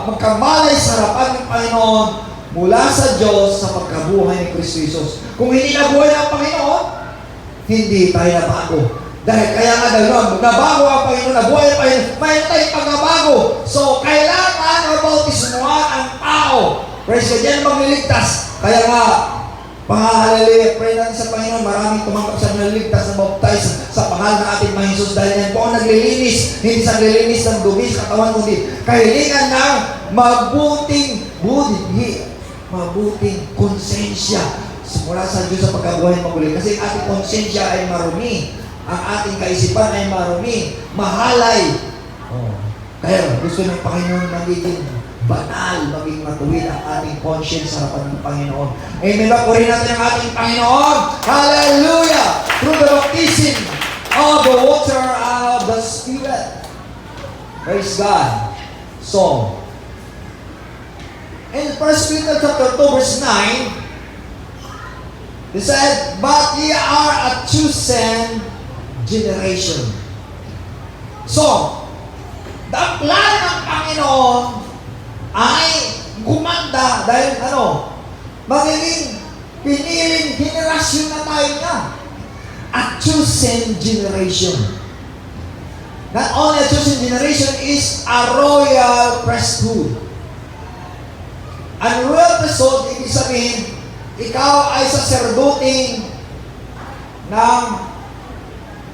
magkamalay sa harapan ng Panginoon mula sa Diyos sa pagkabuhay ni Kristo Jesus. Kung hindi nabuhay ng Panginoon, hindi tayo nabago. Dahil kaya nga nabago ang Panginoon, nabuhay ang Panginoon, mayroon tayong pagbabago. So, kailangan mabautismuhan ang tao. Praise God, yan magliligtas. Kaya nga, hallelujah, pray natin sa Panginoon, maraming tumanggap sa naliligtas na baptize sa pangalan ng ating Panginoon Jesus. Dahil yan po ang naglilinis, hindi sa naglilinis ng dumi sa katawan, kundi kahilingan ng mabuting konsensya mula sa Diyos sa pagkabuhay ng magulit. Kasi ang ating konsensya ay marumi. Ang ating kaisipan ay marumi, mahalay. Kaya gusto ng Panginoon magiging banal, maging matuwid ang ating conscience sa harapan ng Panginoon. Amen ba? Purihin natin ang ating Panginoon. Hallelujah! Through the baptism of the water of the Spirit. Praise God. So, in 1 Peter chapter 2 verse 9, he said, but ye are a chosen generation. So, ang plano ng Panginoon ay gumanda dahil magiging piniling generasyon na tayo niya. A chosen generation. Not only a chosen generation is a royal priesthood. Ang royal priesthood, ibig sabihin, ikaw ay saserdoting ng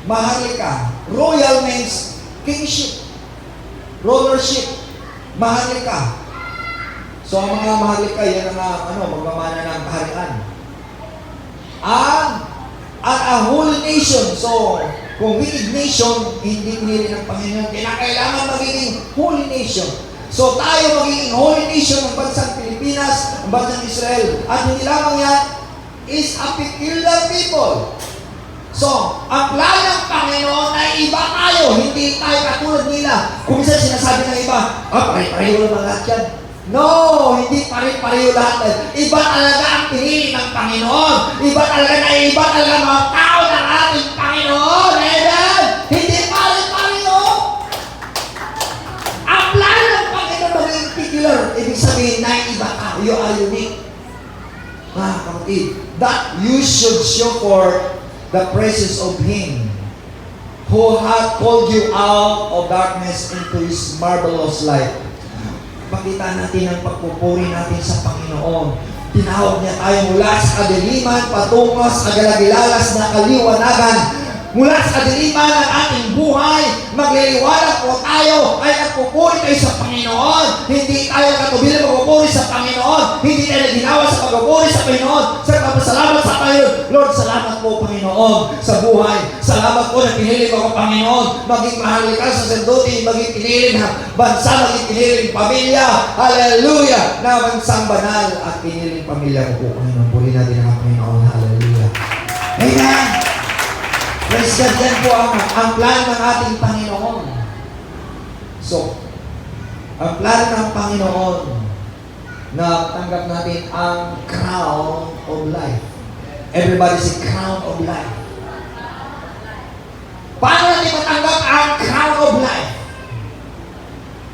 maharlika. Royal means kingship, rulership, maharlika. So, ang mga maharlika, yan ang magmamana ng kaharian. And a holy nation. So, kung wicked nation, hindi pinili ng Panginoon. Kailangan magiging holy nation. So, tayo magiging holy nation ng bansang Pilipinas, ng bansang Israel. At hindi lamang yan, is a peculiar people. So, ang plano ng Panginoon ay iba tayo, hindi tayo katulad nila. Kung minsan sinasabi ng iba, pare-pareho naman lahat yan. No, hindi pare-pareho lahat. Iba talaga ang pinili ng Panginoon. Iba talaga mga tao ng ating Panginoon. Amen? Hindi pare-pareho. Ang plano ng Panginoon maging particular. Ibig sabihin na iba ka. You are unique. Mga kapatid, that you should show forth the praises of Him who hath called you out of darkness into His marvelous light. Pakita natin ang pagpupuri natin sa Panginoon. Tinawag niya tayo mula sa kadiliman patungo sa kagalagilalas na kaliwanagan. Mula sa kadiliman ng ating buhay, magliliwanag po tayo ay nagpupuri tayo sa Panginoon. Hindi tayo katubili magpupuri sa Panginoon. Hindi tayo ginawa sa pagpupuri sa Panginoon. Salamat sa tayo. Lord, salamat po Panginoon sa buhay. Salamat po na pinili mo ko Panginoon. Maging mahalika sa sacerdote, maging pinili na bansa, maging pinili pamilya. Hallelujah! Na bansang banal at pinili pamilya ko po Panginoon. Puri natin ang Panginoon. Hallelujah! Amen! Praise God, yan po ang plan ng ating Panginoon. So, ang plan ng Panginoon na tanggap natin ang crown of life. Everybody say crown of life. Paano natin matanggap ang crown of life?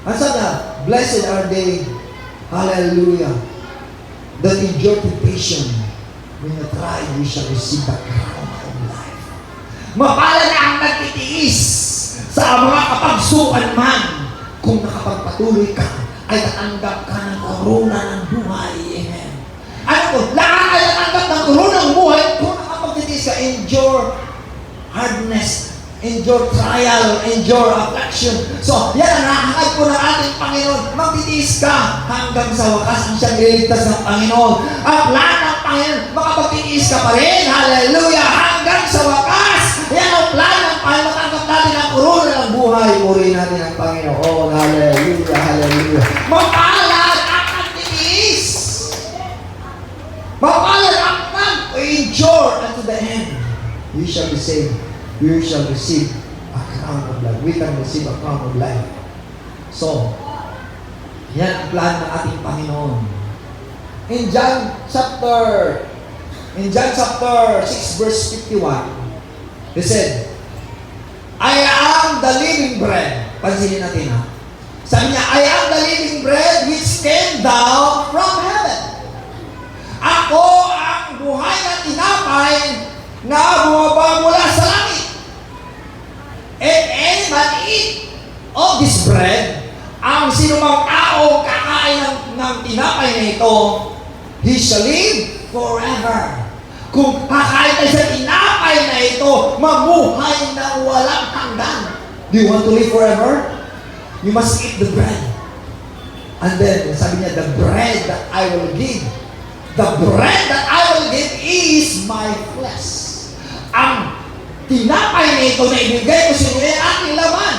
Ang sabi na, blessed are they, hallelujah, that endure temptation. When you try, you shall receive the crown of life. Mapala na ang nagtitiis sa mga kapagsukan man. Kung nakapagpatuloy ka, ay natanggap ka ng korona ng buhay. Amen. Ano po? Lahat ay natanggap ng korona ng buhay kung nakapagtitiis ka. Endure hardness, endure trial, endure affliction. So, yan ang nakakad po ng ating Panginoon. Magtitiis ka hanggang sa wakas ang siyang ililigtas ng Panginoon. At lahat ng Panginoon, makapagtitiis ka pa rin. Hallelujah! Hanggang sa wakas! Yan ang plan ng Panginoon. Matanggap natin ang korona ng buhay. Purihin natin ang Panginoon. Hallelujah! Hallelujah! Mapalad ang pagtitiis! Mapalad ang pag-endure unto the end. You shall be saved. You shall receive a crown of life. We can receive a crown of life. So, yan ang plan ng ating Panginoon. In John chapter 6 verse 51, he said, I am the living bread. Pansinin natin ha. Sabi niya, I am the living bread which came down from heaven. Ako ang buhay na tinapay na bumaba mula sa langit. And any man eat of this bread, ang sinumang tao kakain ng tinapay na ito, he shall live forever. Kung kakain tayo sa tinapay na ito, mabuhay na walang hanggan. Do you want to live forever? You must eat the bread. And then, sabi niya, the bread that I will give, the bread that I will give is my flesh. Ang tinapay na ito na ibigay ko sa inyo ay aking laman,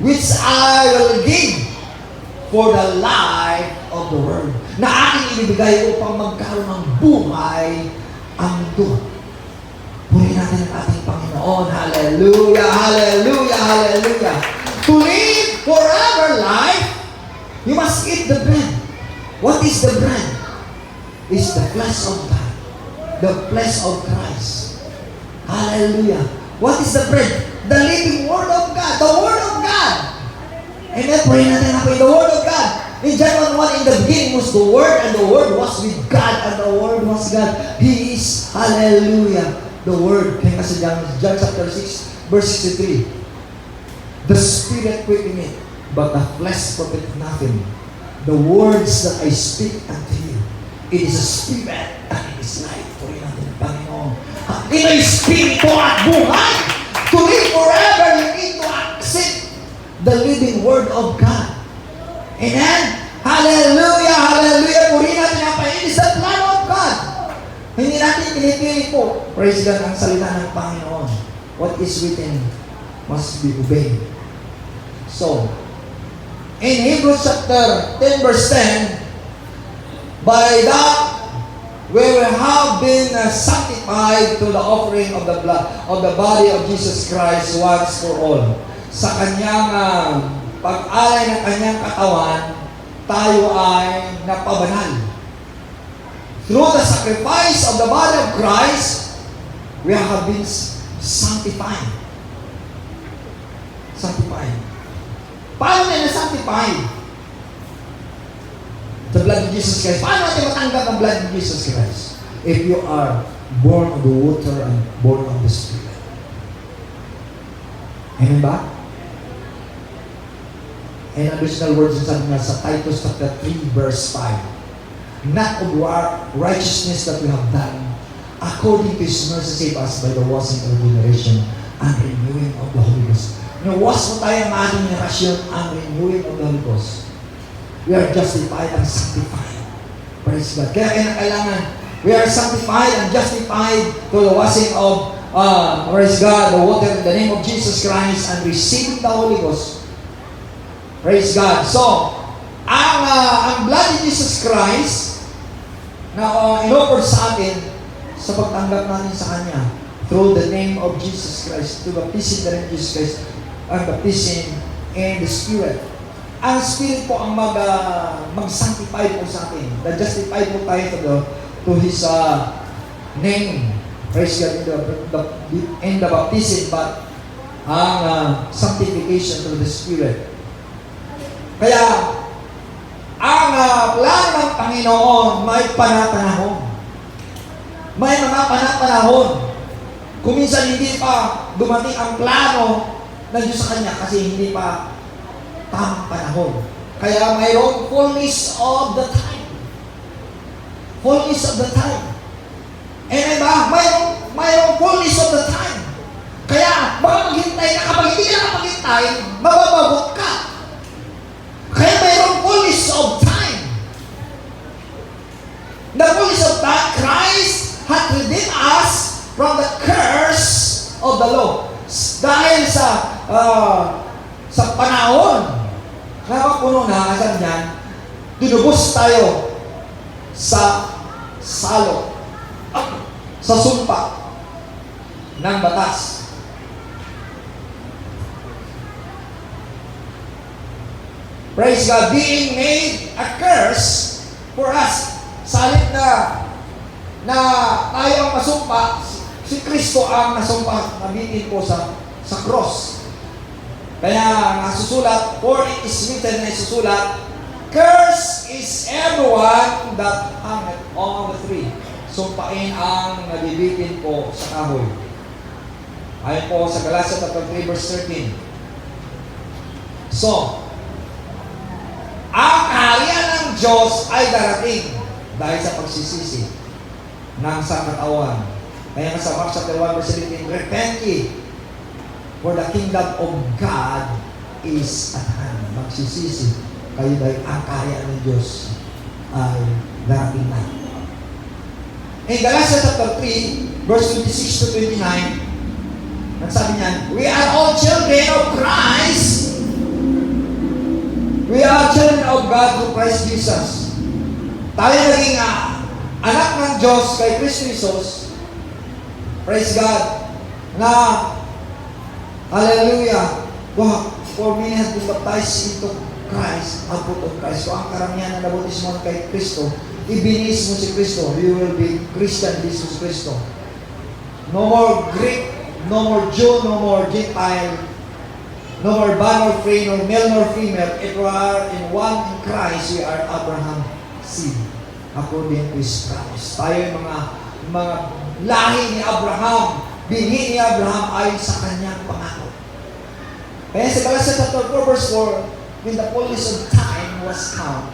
which I will give for the life of the world. Na aking ibigay upang magkaroon ng buhay ang mundo. Purihin natin ang ating Panginoon. Hallelujah, hallelujah, hallelujah. To live forever life, you must eat the bread. What is the bread? It's the flesh of God, the flesh of Christ. Hallelujah. What is the bread? The living Word of God. The Word of God. Amen. Pray natin na po the Word of God. In John 1:1, in the beginning was the Word, and the Word was with God, and the Word was God. He is, hallelujah, the Word. Kaya kasi John chapter 6, verse 63. The Spirit quickeneth, but the flesh profiteth nothing. The words that I speak unto you, it is a spirit and it is life. Pray natin ang Panginoon. Ito ay spirito at buhay. To live forever, you need to accept the living Word of God. Amen? Hallelujah! Hallelujah! Purihin natin ang Panginoon. It is the plan of God. Hindi natin pinipili po. Praise God ang salita ng Panginoon. What is written must be obeyed. So, in Hebrews chapter 10 verse 10, by that we will have been sanctified through the offering of the blood of the body of Jesus Christ once for all. Sa kanyang pag-alay ng kanyang katawan, tayo ay napabanal. Through the sacrifice of the body of Christ, we have been sanctified. Sanctified. Paano na na-sanctified? The blood of Jesus Christ. Paano natin matanggap ang blood of Jesus Christ? If you are born of the water and born of the Spirit. Amen ba? And additional words sabi nga sa Titus chapter 3 verse 5. Not of righteousness that we have done, according to His mercy save us by the washing of regeneration and renewing of the Holy Ghost. Na-wash mo tayo ang ating generation ang renewing of the Holy Ghost. We are justified and sanctified. Praise God. Kaya kailangan, we are sanctified and justified through the washing of, praise God, the water in the name of Jesus Christ and receiving the Holy Ghost. Praise God. So, ang blood of Jesus Christ na in-offer sa atin sa pagtanggap natin sa Kanya through the name of Jesus Christ, through baptism in the name of Jesus Christ, and baptism in the Spirit. Ang Spirit po ang mag-sanctify po sa atin. Na-justify po tayo to His name. Praise God in the baptism, but ang sanctification through the Spirit. Kaya, ang plano ng Panginoon may panapanahon. May mga panapanahon. Kung minsan hindi pa dumating ang plano ng Diyos sa Kanya kasi hindi pa tamang panahon. Kaya mayroong fullness of the time. Fullness of the time. Amen ba? Mayroong fullness of the time. Kaya, baka maghintay ka. Kapag hindi ka nakapaghintay, mababagot ka. Kaya mayroong fullness of time. The fullness of time, Christ had redeemed us from the curse of the law. Dahil sa panahon na mapuno na, asan yan, dinubos tayo sa salo, sa sumpa ng batas. Praise God, being made a curse for us. Salit na tayo ang masumpa, si Kristo ang nasumpa, nabitin po sa cross. Kaya nasusulat, for it is written na isusulat, curse is everyone that hangeth on the tree. Sumpain ang nabibitin po sa kahoy. Ayon po sa Galatia 3 verse 13. So, ang kaharian ng Diyos ay darating dahil sa pagsisisi ng sangkatauhan. Kaya sa Mark 1 verse 17, repent ye, for the kingdom of God is at hand. Magsisisi kayo dahil ang kaharian ng Diyos ay darating na. In Galatia 3 verse 26 to 29, nagsabi niyan, we are all children of Christ. We are children of God through Christ Jesus. Tayo naging anak ng Diyos kay Kristo Jesus. Praise God. Na, hallelujah. For many have been baptized into Christ, output of Christ. So ang karamihan na nabautismo kay Kristo, ibinis mo si Kristo, you will be Christian Jesus Kristo. No more Greek, no more Jew, no more Gentile, no more bond nor free, nor male nor female. If we are in one in Christ, we are Abraham's seed, according to His promise. Tayo yung mga lahi ni Abraham, binhi ni Abraham ayon sa kanyang pangako. Kaya sa Galatia 4 verse 4, when the fullness of time was come,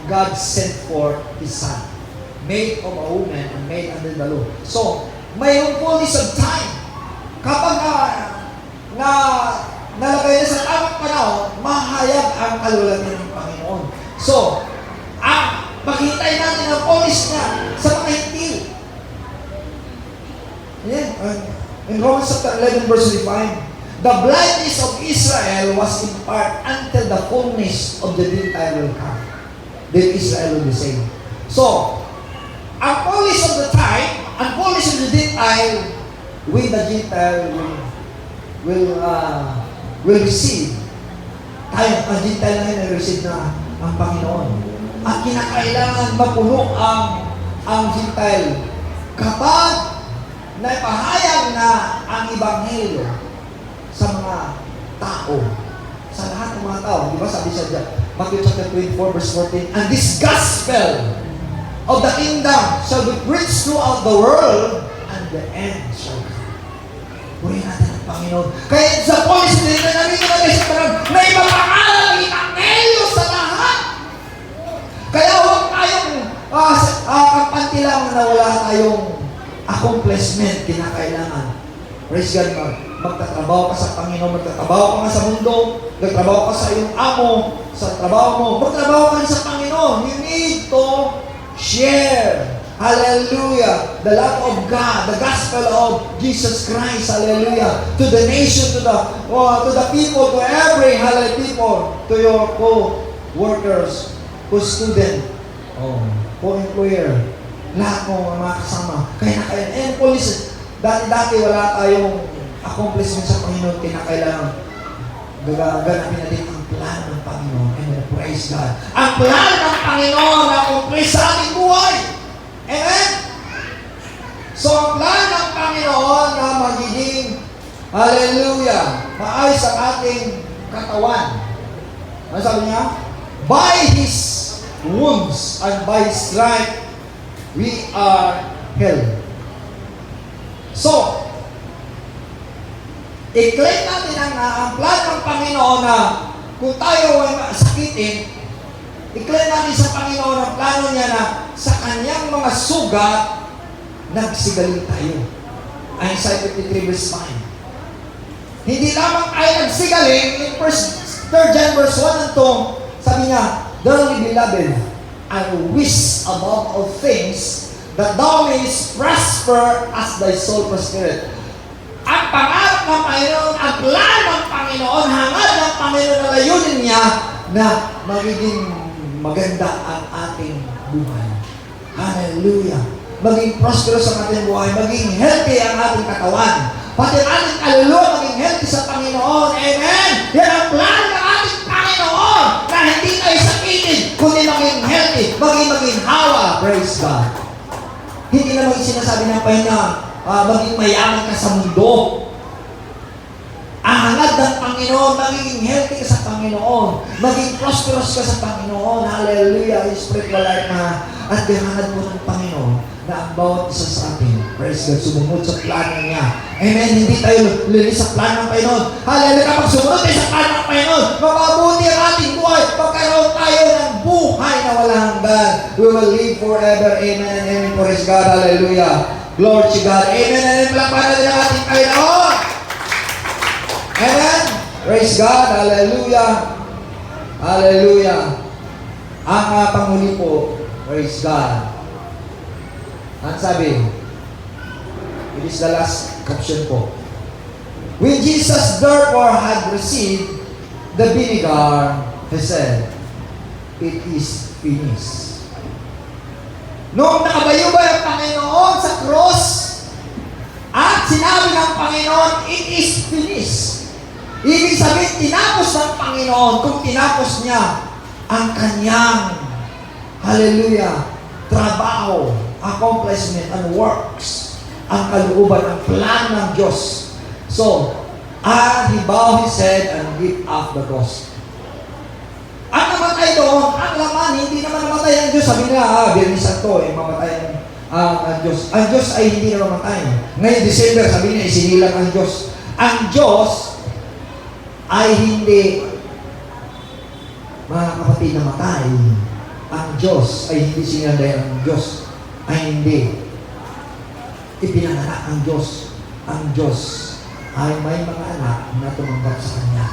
God sent forth His Son, made of a woman and made under the law. So, mayroong fullness of time. Kapag nalagay na sa tamang panahon, mahayag ang kalulatan ng Panginoon. So, maghintay natin ang fullness niya sa mga hintil. Yeah. In Romans 11 verse 25, the blindness of Israel was in part until the fullness of the Gentile will come. Then Israel will be saved. So, ang fullness of the time, ang fullness of the Gentile, when the Gentile will receive. Tayo, ang Gentile na yun, receive na ang Panginoon. At kinakailangan mapuno ang Gentile kapag naipahayag na ang Ebanghelyo sa mga tao, sa lahat ng mga tao. Di ba sabi sa Matthew chapter 24 verse 14, and this gospel of the kingdom shall be preached throughout the world, and the end shall come. Purihin natin ang Panginoon. Kaya sa policy nila namin naman sa parang na ipapangalan ang Ebanghelyo sa lahat. Kaya huwag tayong kapanti lang na wala tayong accomplishment kinakailangan. Praise God, magtatrabaho ka sa Panginoon, magtatrabaho ka nga sa mundo, magtatrabaho ka sa iyong amo, sa trabaho mo, magtrabaho ka rin sa Panginoon. You need to share, hallelujah, the love of God, the gospel of Jesus Christ, hallelujah, to the nation, to the people, to every, hallelujah, people, to your co-workers, co-student, co-employer, lahat mo mga kasama. Kaya police, dati wala tayong accomplishment sa Panginoon, kinakailangan gaganapin natin ang plan ng Panginoon. And praise God. Ang plan ng Panginoon na accomplish sa ating buhay. Amen? So, ang plan ng Panginoon na magiging, hallelujah, maayos ang ating katawan. Ano sabi niya? By His wounds and by His stripe, we are healed. So, i-claim natin ang plan ng Panginoon na kung tayo ay sakitin, i-claim natin sa Panginoon ang plano niya na sa kanyang mga sugat, nagsigaling tayo. Isaiah 53 verse 5. Hindi lamang tayo nagsigaling. In 3 John verse 1 and 2, sabi niya, "Dearly beloved, I wish above all things that thou mayest prosper as thy soul prospereth." Ang pangarap ng Panginoon, ang plan ng Panginoon, hangad ng Panginoon na layunin niya na magiging maganda ang ating buhay. Hallelujah! Maging prosperous ang ating buhay, maging healthy ang ating katawan. Pati ang ating kaluluwa maging healthy sa Panginoon. Amen! Yan ang plan ng ating Panginoon na hindi tayo sakitin, kundi maging healthy, maging hawa. Praise God! Hindi naman sinasabi ng Panginoon, maging mayaman ka sa mundo. Ang hangad ng Panginoon, magiging healthy ka sa Panginoon, maging prosperous ka sa Panginoon. Hallelujah! Spiritual life na at hangad mo ng Panginoon na ang bawat isa sa atin, praise God, sumunod sa plano niya. Amen. Hindi tayo lilis sa plano ng Panginoon. Hallelujah. Kapag sumunod tayo sa plano ng Panginoon, mapabuti ang ating buhay. Pagkaroon tayo ng buhay na walang hanggan. We will live forever. Amen and amen. Praise God. Hallelujah. Glory to God. Amen and amen. Palakpakan natin ang ating Panginoon. Amen. Praise God. Hallelujah. Hallelujah. Ang panghuli po, praise God. Ang sabi, it is the last caption po. When Jesus therefore had received the vinegar, he said, "It is finished." Noong nakabayubay ang Panginoon sa cross, at sinabi ng Panginoon, "It is finished." Ibig sabihin, tinapos ng Panginoon kung tinapos niya ang kanyang, hallelujah, trabaho, accomplishment, and works, ang kalooban, ang plan ng Diyos. So, he bowed his head and gave up the ghost. Ang namatay doon, ang laman, hindi naman namatay ang Diyos. Sabi nila, Birnis Santo, mamatay ang Diyos. Ang Diyos ay hindi na mamatay. Ngayon, December, sabi niya, isinilang ang Diyos. Ang Diyos ay hindi, mga kapatid, namatay. Ang Diyos ay hindi sinanday. Ang Diyos ay hindi ipinanganak ang Diyos. Ang Diyos ay may mga anak na tumanggap sa Kanya.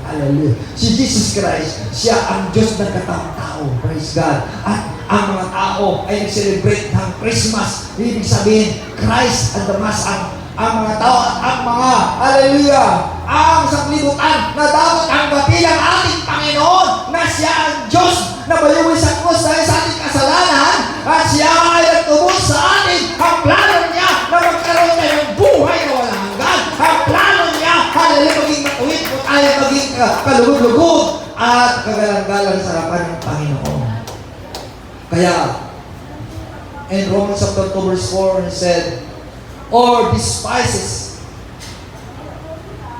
Hallelujah. Si Jesus Christ, siya ang Diyos ng kataong-tao. Praise God. At ang mga tao ay nag-celebrate ng Christmas. Ibig sabihin, Christ and the Mass, ang mga tao at ang mga, hallelujah, ang sanglibutan na dapat tanggapin ang ating Panginoon na siya ang Diyos na bayuwi sa krus dahil sa ating kasalanan at siya ay nagtubos sa atin. Ang plano niya na magkaroon tayo ng buhay na walang hanggan. Ang plano niya, hallelujah, maging matuwid po tayo, maging kalugod-lugod at kagalang-galang sa harapan ng Panginoon. Kaya, in Romans chapter 2 verse 4, he said, "Or despises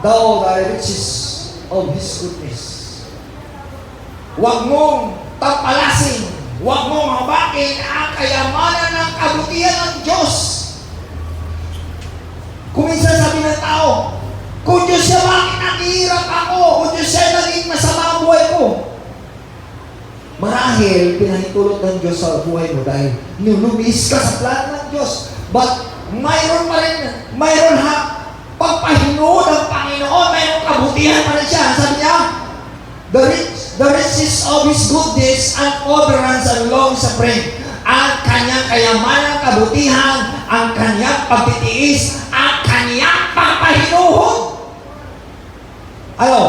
thou the riches of His goodness." Huwag mong tampalasin, huwag mong habakin ang kayamanan ng kabutihan ng Diyos. Kung minsan sabi ng tao, "Kung Diyos siya, bakit naghihirap ako? Kung Diyos siya, naging masama ang buhay ko." Marahil, pinahintulot ng Diyos sa buhay mo dahil nilubis ka sa plan ng Diyos. But, mayroon pagpahinood ng Panginoon, mayroon kabutihan pa rin siya. Sabi niya, the riches of His goodness and forbearance and long suffering. Ang kanyang kayamanan, kabutihan, ang kanyang pagtitiis, ang kanyang pagpahinuhod. Ano?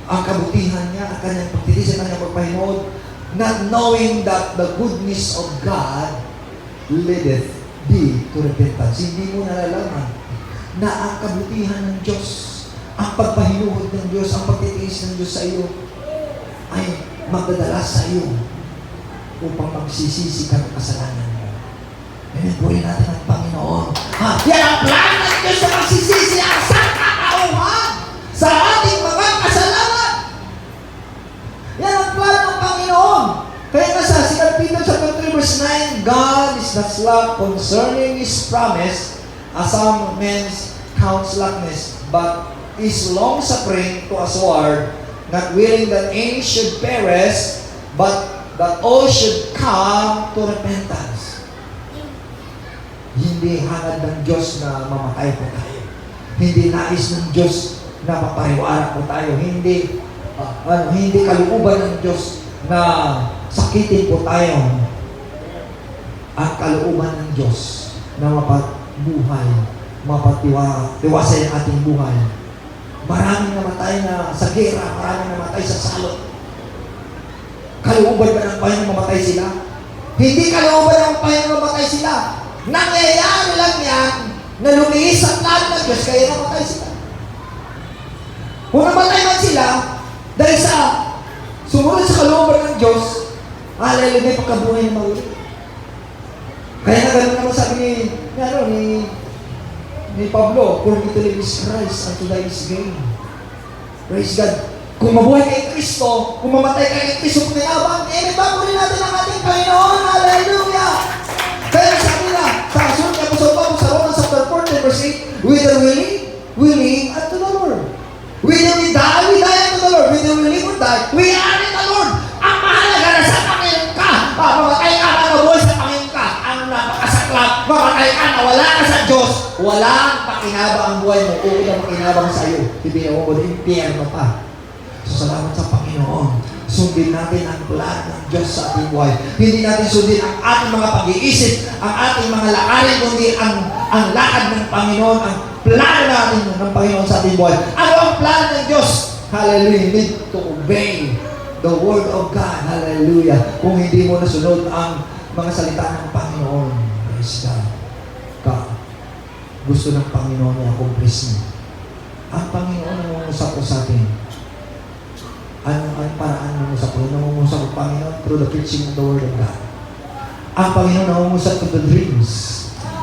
Ang kabutihan niya, ang kanyang pagtitiis, ang kanyang pagpahinuhod, not knowing that the goodness of God leadeth thee to repentance. Hindi mo nalalaman na ang kabutihan ng Diyos, ang pagpahinuhod ng Diyos, ang pagtitiis ng Diyos sa iyo ay magdadala sa iyo upang magsisisi ka ng kasalanan mo. Purihin natin ang Panginoon. Yan ang plan ng Diyos na magsisisi ang sangkatauhan sa ating mga kasalanan. Yan ang plan ng Panginoon. Kaya nga sa 2 Peter chapter 3 verse 9, God is not slack concerning His promise, as some men count slackness, but is long-suffering to usward, not willing that any should perish, but that all should come to repentance. Hindi hangad ng Diyos na mamatay po tayo. Hindi nais ng Diyos na mapariwara po tayo. Hindi kalooban ng Diyos na sakitin po tayo. Ang kalooban ng Diyos na mapagbuhay, mapatiwasay ang ating buhay. Maraming namatay na sa gera, maraming namatay sa salot. Kalooban ba ng Panginoon mamatay sila? Hindi kalooban ng Panginoon mamatay sila. Nangyayari lang yan na lumiis ang plan ng Diyos, kaya namatay sila. Kung namatay man sila, dahil sa sumunod sa kalooban ng Diyos, hallelujah, may pagkabuhay na maulit. Kaya na gano'n naman sabi ni Pablo, for me to live is Christ and to die is gain. Praise God. Kung mabuhay kay Kristo, kung mamatay kay Kristo, kung nayabang, baguhin natin ang ating Panginoon. Hallelujah! Kaya sabi na, sa kasunod niya po sa Pablo, sa Romans chapter 14, verse 8, whether willing unto the Lord. Whether we die unto the Lord. Whether we live or die, we are in the Lord. Ang mahalaga na sa Panginoon ka. Mamatay ka na mabuhay sa Panginoon ka. Ang napakasaklap, mamatay ka na wala ka sa Diyos. Walang pakinabang ang buhay mo. Uwi na makinabang sa iyo. Bibigyan mo na impyerno pa. So, salamat sa Panginoon. Sundin natin ang plan ng Diyos sa ating buhay. Hindi natin sundin ang ating mga pag-iisip, ang ating mga lakarin, kundi ang lakad ng Panginoon, ang plano natin ng Panginoon sa ating buhay. Ano ang plano ng Diyos? Hallelujah. You need to obey the Word of God. Hallelujah. Kung hindi mo nasunod ang mga salita ng Panginoon, praise God. Gusto ng Panginoon na accomplish mo. Ang Panginoon ang mangusap ko sa atin. Ang paraan ng usap ko? Nangungusap ang Panginoon through the preaching of the Word of God. Ang Panginoon nangungusap through the dreams.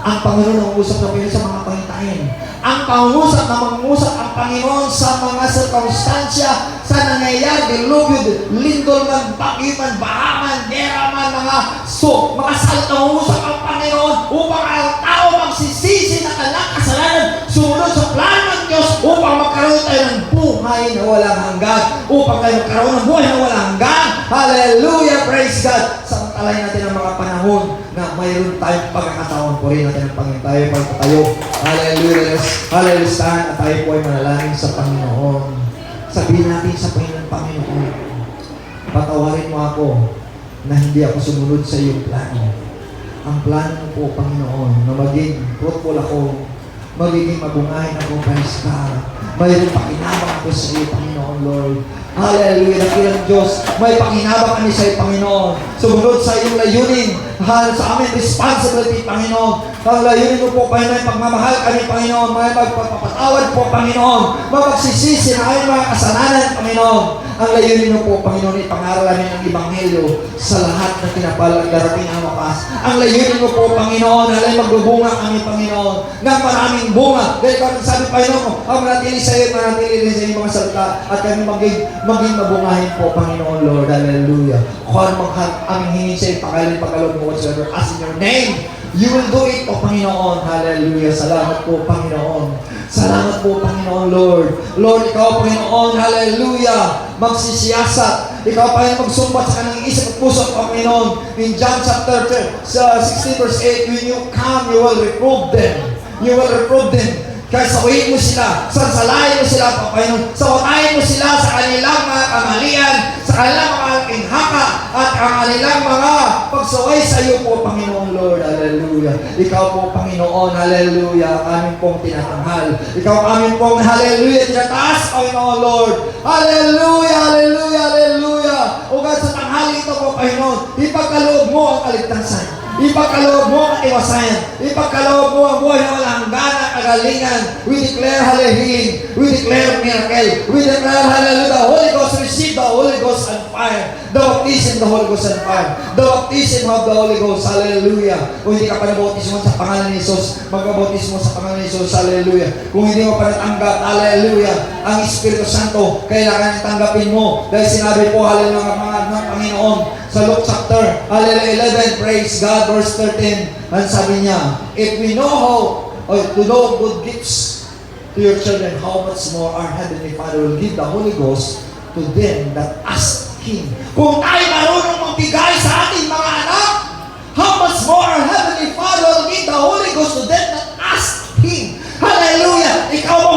Ang Panginoon nangungusap ng Panginoon sa mga pangitain. Ang pangungusap na mangungusap ang Panginoon sa mga sirkumstansya, sa nangyayari, dilubyo, lindol man, bagyo man, baha man, gera man, mga salit na mangungusap ang Panginoon upang ang tao magsisisi na kanyang kasalanan, sumunod sa plan ng Diyos upang magkaroon tayo ng buhay na walang hanggan, upang tayo magkaroon ng buhay na walang hanggan. Hallelujah! Praise God! Samantalay natin ang mga panahon na mayroon tayong pagkakataon. Purihin natin ang Panginoon tayo, pagkatayo. Hallelujah! Hallelujah! Stand at tayo po ay manalangin sa Panginoon. Sabihin natin sa Panginoon, patawarin mo ako na hindi ako sumunod sa iyong plano. Ang plano po, Panginoon, na maging fruitful ako, magiging mabungahin ako, praise God. Mayroong pakinabang ako sa iyo, Panginoon, Lord. Hallelujah, nakilang Diyos. May pakinabang kami sa iyo, Panginoon. Sumunod sa iyong layunin. Sa aming responsibility, Panginoon. Ang layunin mo po, Panginoon, pagmamahal kami, Panginoon. May magpapatawad po, Panginoon. Magsisisi na aming mga kasalanan, Panginoon. Ang layunin mo po, Panginoon, ipangaral namin ang Ebanghelyo sa lahat na pinapalag darating ang wakas. Ang layunin mo po, Panginoon, halay magbubunga kami, Panginoon, ng maraming bunga. Dahil kami sabi, Panginoon, ang manatili sa iyo, manatili sa iyong mga salita, at kami maging mabungahin po, Panginoon, Lord. Hallelujah. Kung ano aming hingin sa iyo, pagkalog mo whatsoever, as in your name, you will do it, O Panginoon. Hallelujah. Salamat po, Panginoon. Salamat po, Panginoon, Lord. Lord, ikaw, Panginoon, hallelujah, magsisiyasat. Ikaw, Panginoon, magsumbat sa kanyang isip at puso, Panginoon. In John chapter 16 verse 8, when you come, you will reprove them. You will reprove them. Kaya sawihin mo sila, sansalayin mo sila, Panginoon. Sawatayin mo sila sa kanilang mga kamalian, sa kanilang mga inhaka, at ang kanilang mga pagsaway sa iyo po, Panginoon, Lord. Hallelujah. Ikaw po, Panginoon, hallelujah, aming pong tinatanghal. Ikaw aming pong, hallelujah, tinataas, Panginoon, Lord. Hallelujah, hallelujah, hallelujah. O God, sa tanghali ito po, Panginoon, ipagkaloob mo ang kaligtasan. Ipagkaloob mo ang iwasan. Ipagkaloob mo ang buhay na walang hanggan at kagalingan. We declare hallelujah. We declare miracle. We declare hallelujah. The Holy Ghost, receive the Holy Ghost and fire. The baptism of the Holy Ghost and fire. The baptism of the Holy Ghost. Hallelujah. Kung hindi ka pa nabautismo sa pangalan ni Jesus, magbabautismo sa pangalan ni Jesus. Hallelujah. Kung hindi mo pa natanggap, hallelujah, ang Espiritu Santo, kailangan tanggapin mo. Dahil sinabi po, hallelujah, mga Panginoon, sa Luke chapter 11, praise God, verse 13, ang sabi niya, if we know how to know good gifts to your children, how much more our Heavenly Father will give the Holy Ghost to them that ask Him. Kung tayo marunong magbigay sa ating mga anak, how much more our Heavenly Father will give the Holy Ghost to them that ask Him. Hallelujah! Ikaw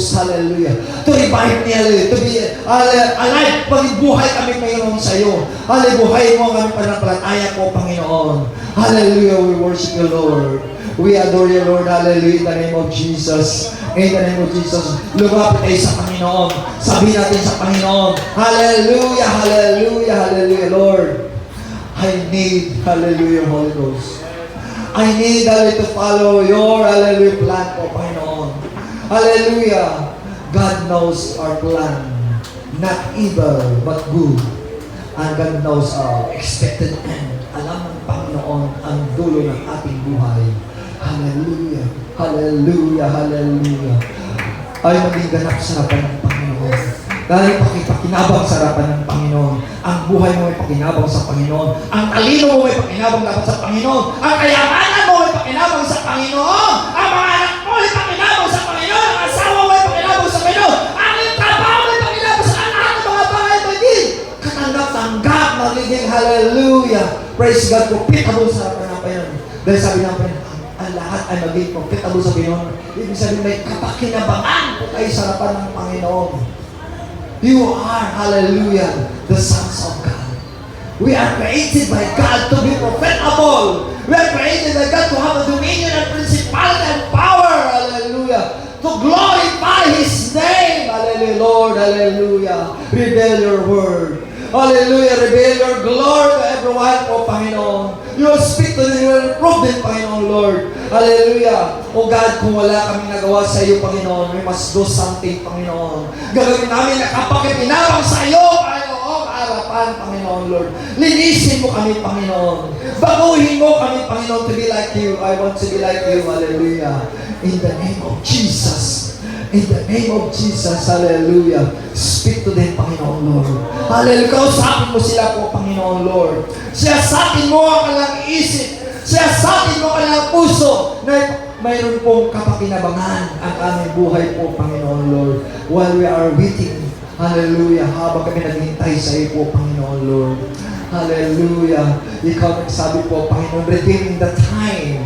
Ghost, hallelujah. To revive me, hallelujah. To be alive, maging buhay kami, Panginoon, sa iyo. Hallelujah, buhay mo kami panampalataya po, Panginoon. Hallelujah, we worship you, Lord. We adore you, Lord, hallelujah, in the name of Jesus. In the name of Jesus, lumapit tayo sa Panginoon. Sabihin natin sa Panginoon, hallelujah, hallelujah, hallelujah, Lord. I need, hallelujah, Holy Ghost. I need, hallelujah, to follow your, hallelujah, plan po, Panginoon. Hallelujah. God knows our plan. Not evil, but good. And God knows our expected end. Alam ng Panginoon ang dulo ng ating buhay. Hallelujah. Hallelujah. Hallelujah. Ay maging ganap sa harapan ng Panginoon. Dahil pakinabang sa harapan ng Panginoon. Ang buhay mo ay pakinabang sa Panginoon. Ang talino mo ay pakinabang dapat sa Panginoon. Ang kayamanan mo ay pakinabang sa Panginoon. Ang mga anak mo ay pakinabang sa Panginoon. Ang asawa mo ay pakinabang sa Panginoon. Ang trabaho mo ay pakinabang sa lahat ng mga bagay-bagay. Katanggap-tanggap, magiging hallelujah. Praise God, profitable sa harapan ng Panginoon. Dahil sabi ng Panginoon, ang lahat ay magiging profitable sa Panginoon. Ibig sabihin, may kapakinabangan po tayo sa harapan ng Panginoon. You are, hallelujah, the sons of God. We are created by God to be profitable. We are created by God to have a dominion and principality and power, hallelujah, to glorify His name, hallelujah, Lord, hallelujah. Reveal your word. Hallelujah, reveal your glory to everyone, O Panginoon. You will speak to them, you will reprove them, Panginoon, Lord. Hallelujah. O God, kung wala kami nagawa sa iyo, Panginoon, we must do something, Panginoon. Gagawin namin na kapag-pinawang sa iyo, Panginoon, harapan, Panginoon, Lord. Linisin mo kami, Panginoon. Baguhin mo kami, Panginoon, to be like you. I want to be like you, hallelujah. In the name of Jesus. In the name of Jesus, hallelujah. Speak to them, Panginoon, Lord. Hallelujah. Kausapin mo sila po, Panginoon, Lord. Siyasatin mo ang kanilang isip. Siyasatin mo ang kanilang puso na mayroon pong kapakinabangan ang aming buhay po, Panginoon, Lord. While we are waiting, hallelujah, habang kami naghintay sa iyo po, Panginoon, Lord. Hallelujah. Ikaw nagsabi po, Panginoon, redeeming the time,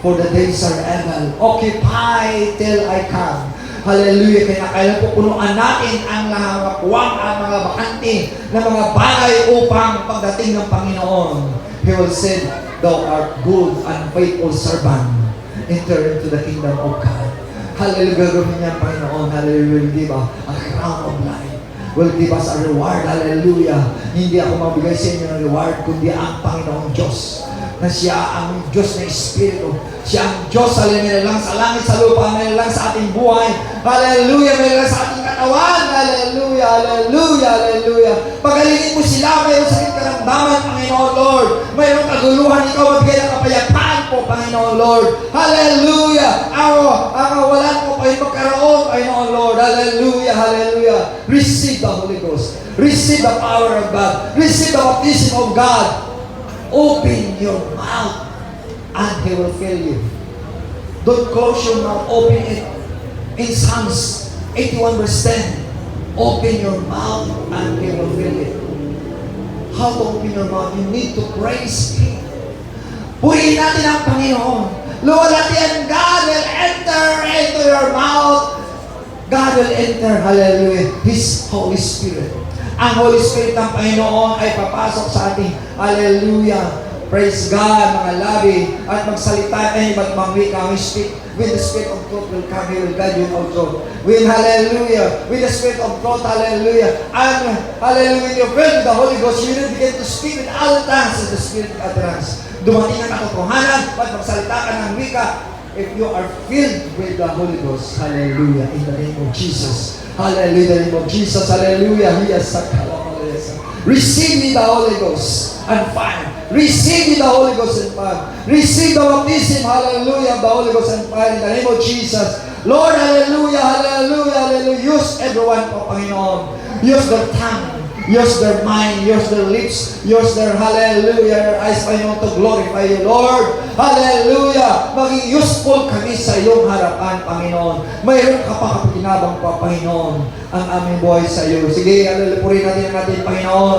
for the days are evil. Occupy till I come. Hallelujah. Kaya kailan po punuan natin ang lahawakwang, ang mga bakante na mga bagay upang pagdating ng Panginoon. He will say, thou art good and faithful servant. Enter into the kingdom of God. Hallelujah. Gagawin niya, Panginoon. Hallelujah. Will give a crown of life. Will give us a reward. Hallelujah. Hindi ako mabigay sa inyo ng reward, kundi ang Panginoong Diyos. Na siya ang Diyos na Espiritu. Siya ang Diyos, hallelujah, lang sa langit, sa lupa, may lang sa ating buhay. Hallelujah, may lang sa ating katawan. Hallelujah, hallelujah, hallelujah. Pagalingin mo sila, mayroon sakit karamdaman, Panginoon, Lord. Mayroon kaguluhan, ikaw magbigay ng kapayapaan po, Panginoon, Lord. Hallelujah. Ang walan mo pa yung magkaroon, Panginoon, Lord. Hallelujah, hallelujah. Receive the Holy Ghost. Receive the power of God. Receive the baptism of God. Open your mouth and He will fill you. Don't close your mouth, open it. In Psalms 81 verse 10, open your mouth and He will fill it. How to open your mouth? You need to praise Him. Purihin natin ang Panginoon. Luwalhatian, God will enter into your mouth. God will enter, hallelujah, His Holy Spirit. Ang Holy Spirit ng Panginoon ay papasok sa ating, hallelujah, praise God, mga labi, at magsalita tayo, at mangwika, we speak, with the Spirit of truth will come, He will guide you out truth. With, hallelujah, with the Spirit of truth, hallelujah, and, hallelujah, when you're filled with the Holy Ghost, you will begin to speak with other tongues as the Spirit utterance. Dumating ang katotohanan, at magsalita ka ng wika, if you are filled with the Holy Ghost, hallelujah, in the name of Jesus. Hallelujah, in the name of Jesus, hallelujah. Receive me the Holy Ghost and fire. Receive me the Holy Ghost and fire. Receive the baptism, hallelujah, of the Holy Ghost and fire in the name of Jesus. Lord, hallelujah, hallelujah, hallelujah. Use everyone, po, Panginoon. Use their tongue. Use their mind, use their lips, use their, hallelujah, your eyes, Panginoon, to glorify you, Lord. Hallelujah. Maging useful kami sa iyong harapan, Panginoon. Mayroon ka pa kapakinabang pa, Panginoon, ang aming buhay sa iyo. Sige, hallelujah, purihin natin ang ating Panginoon.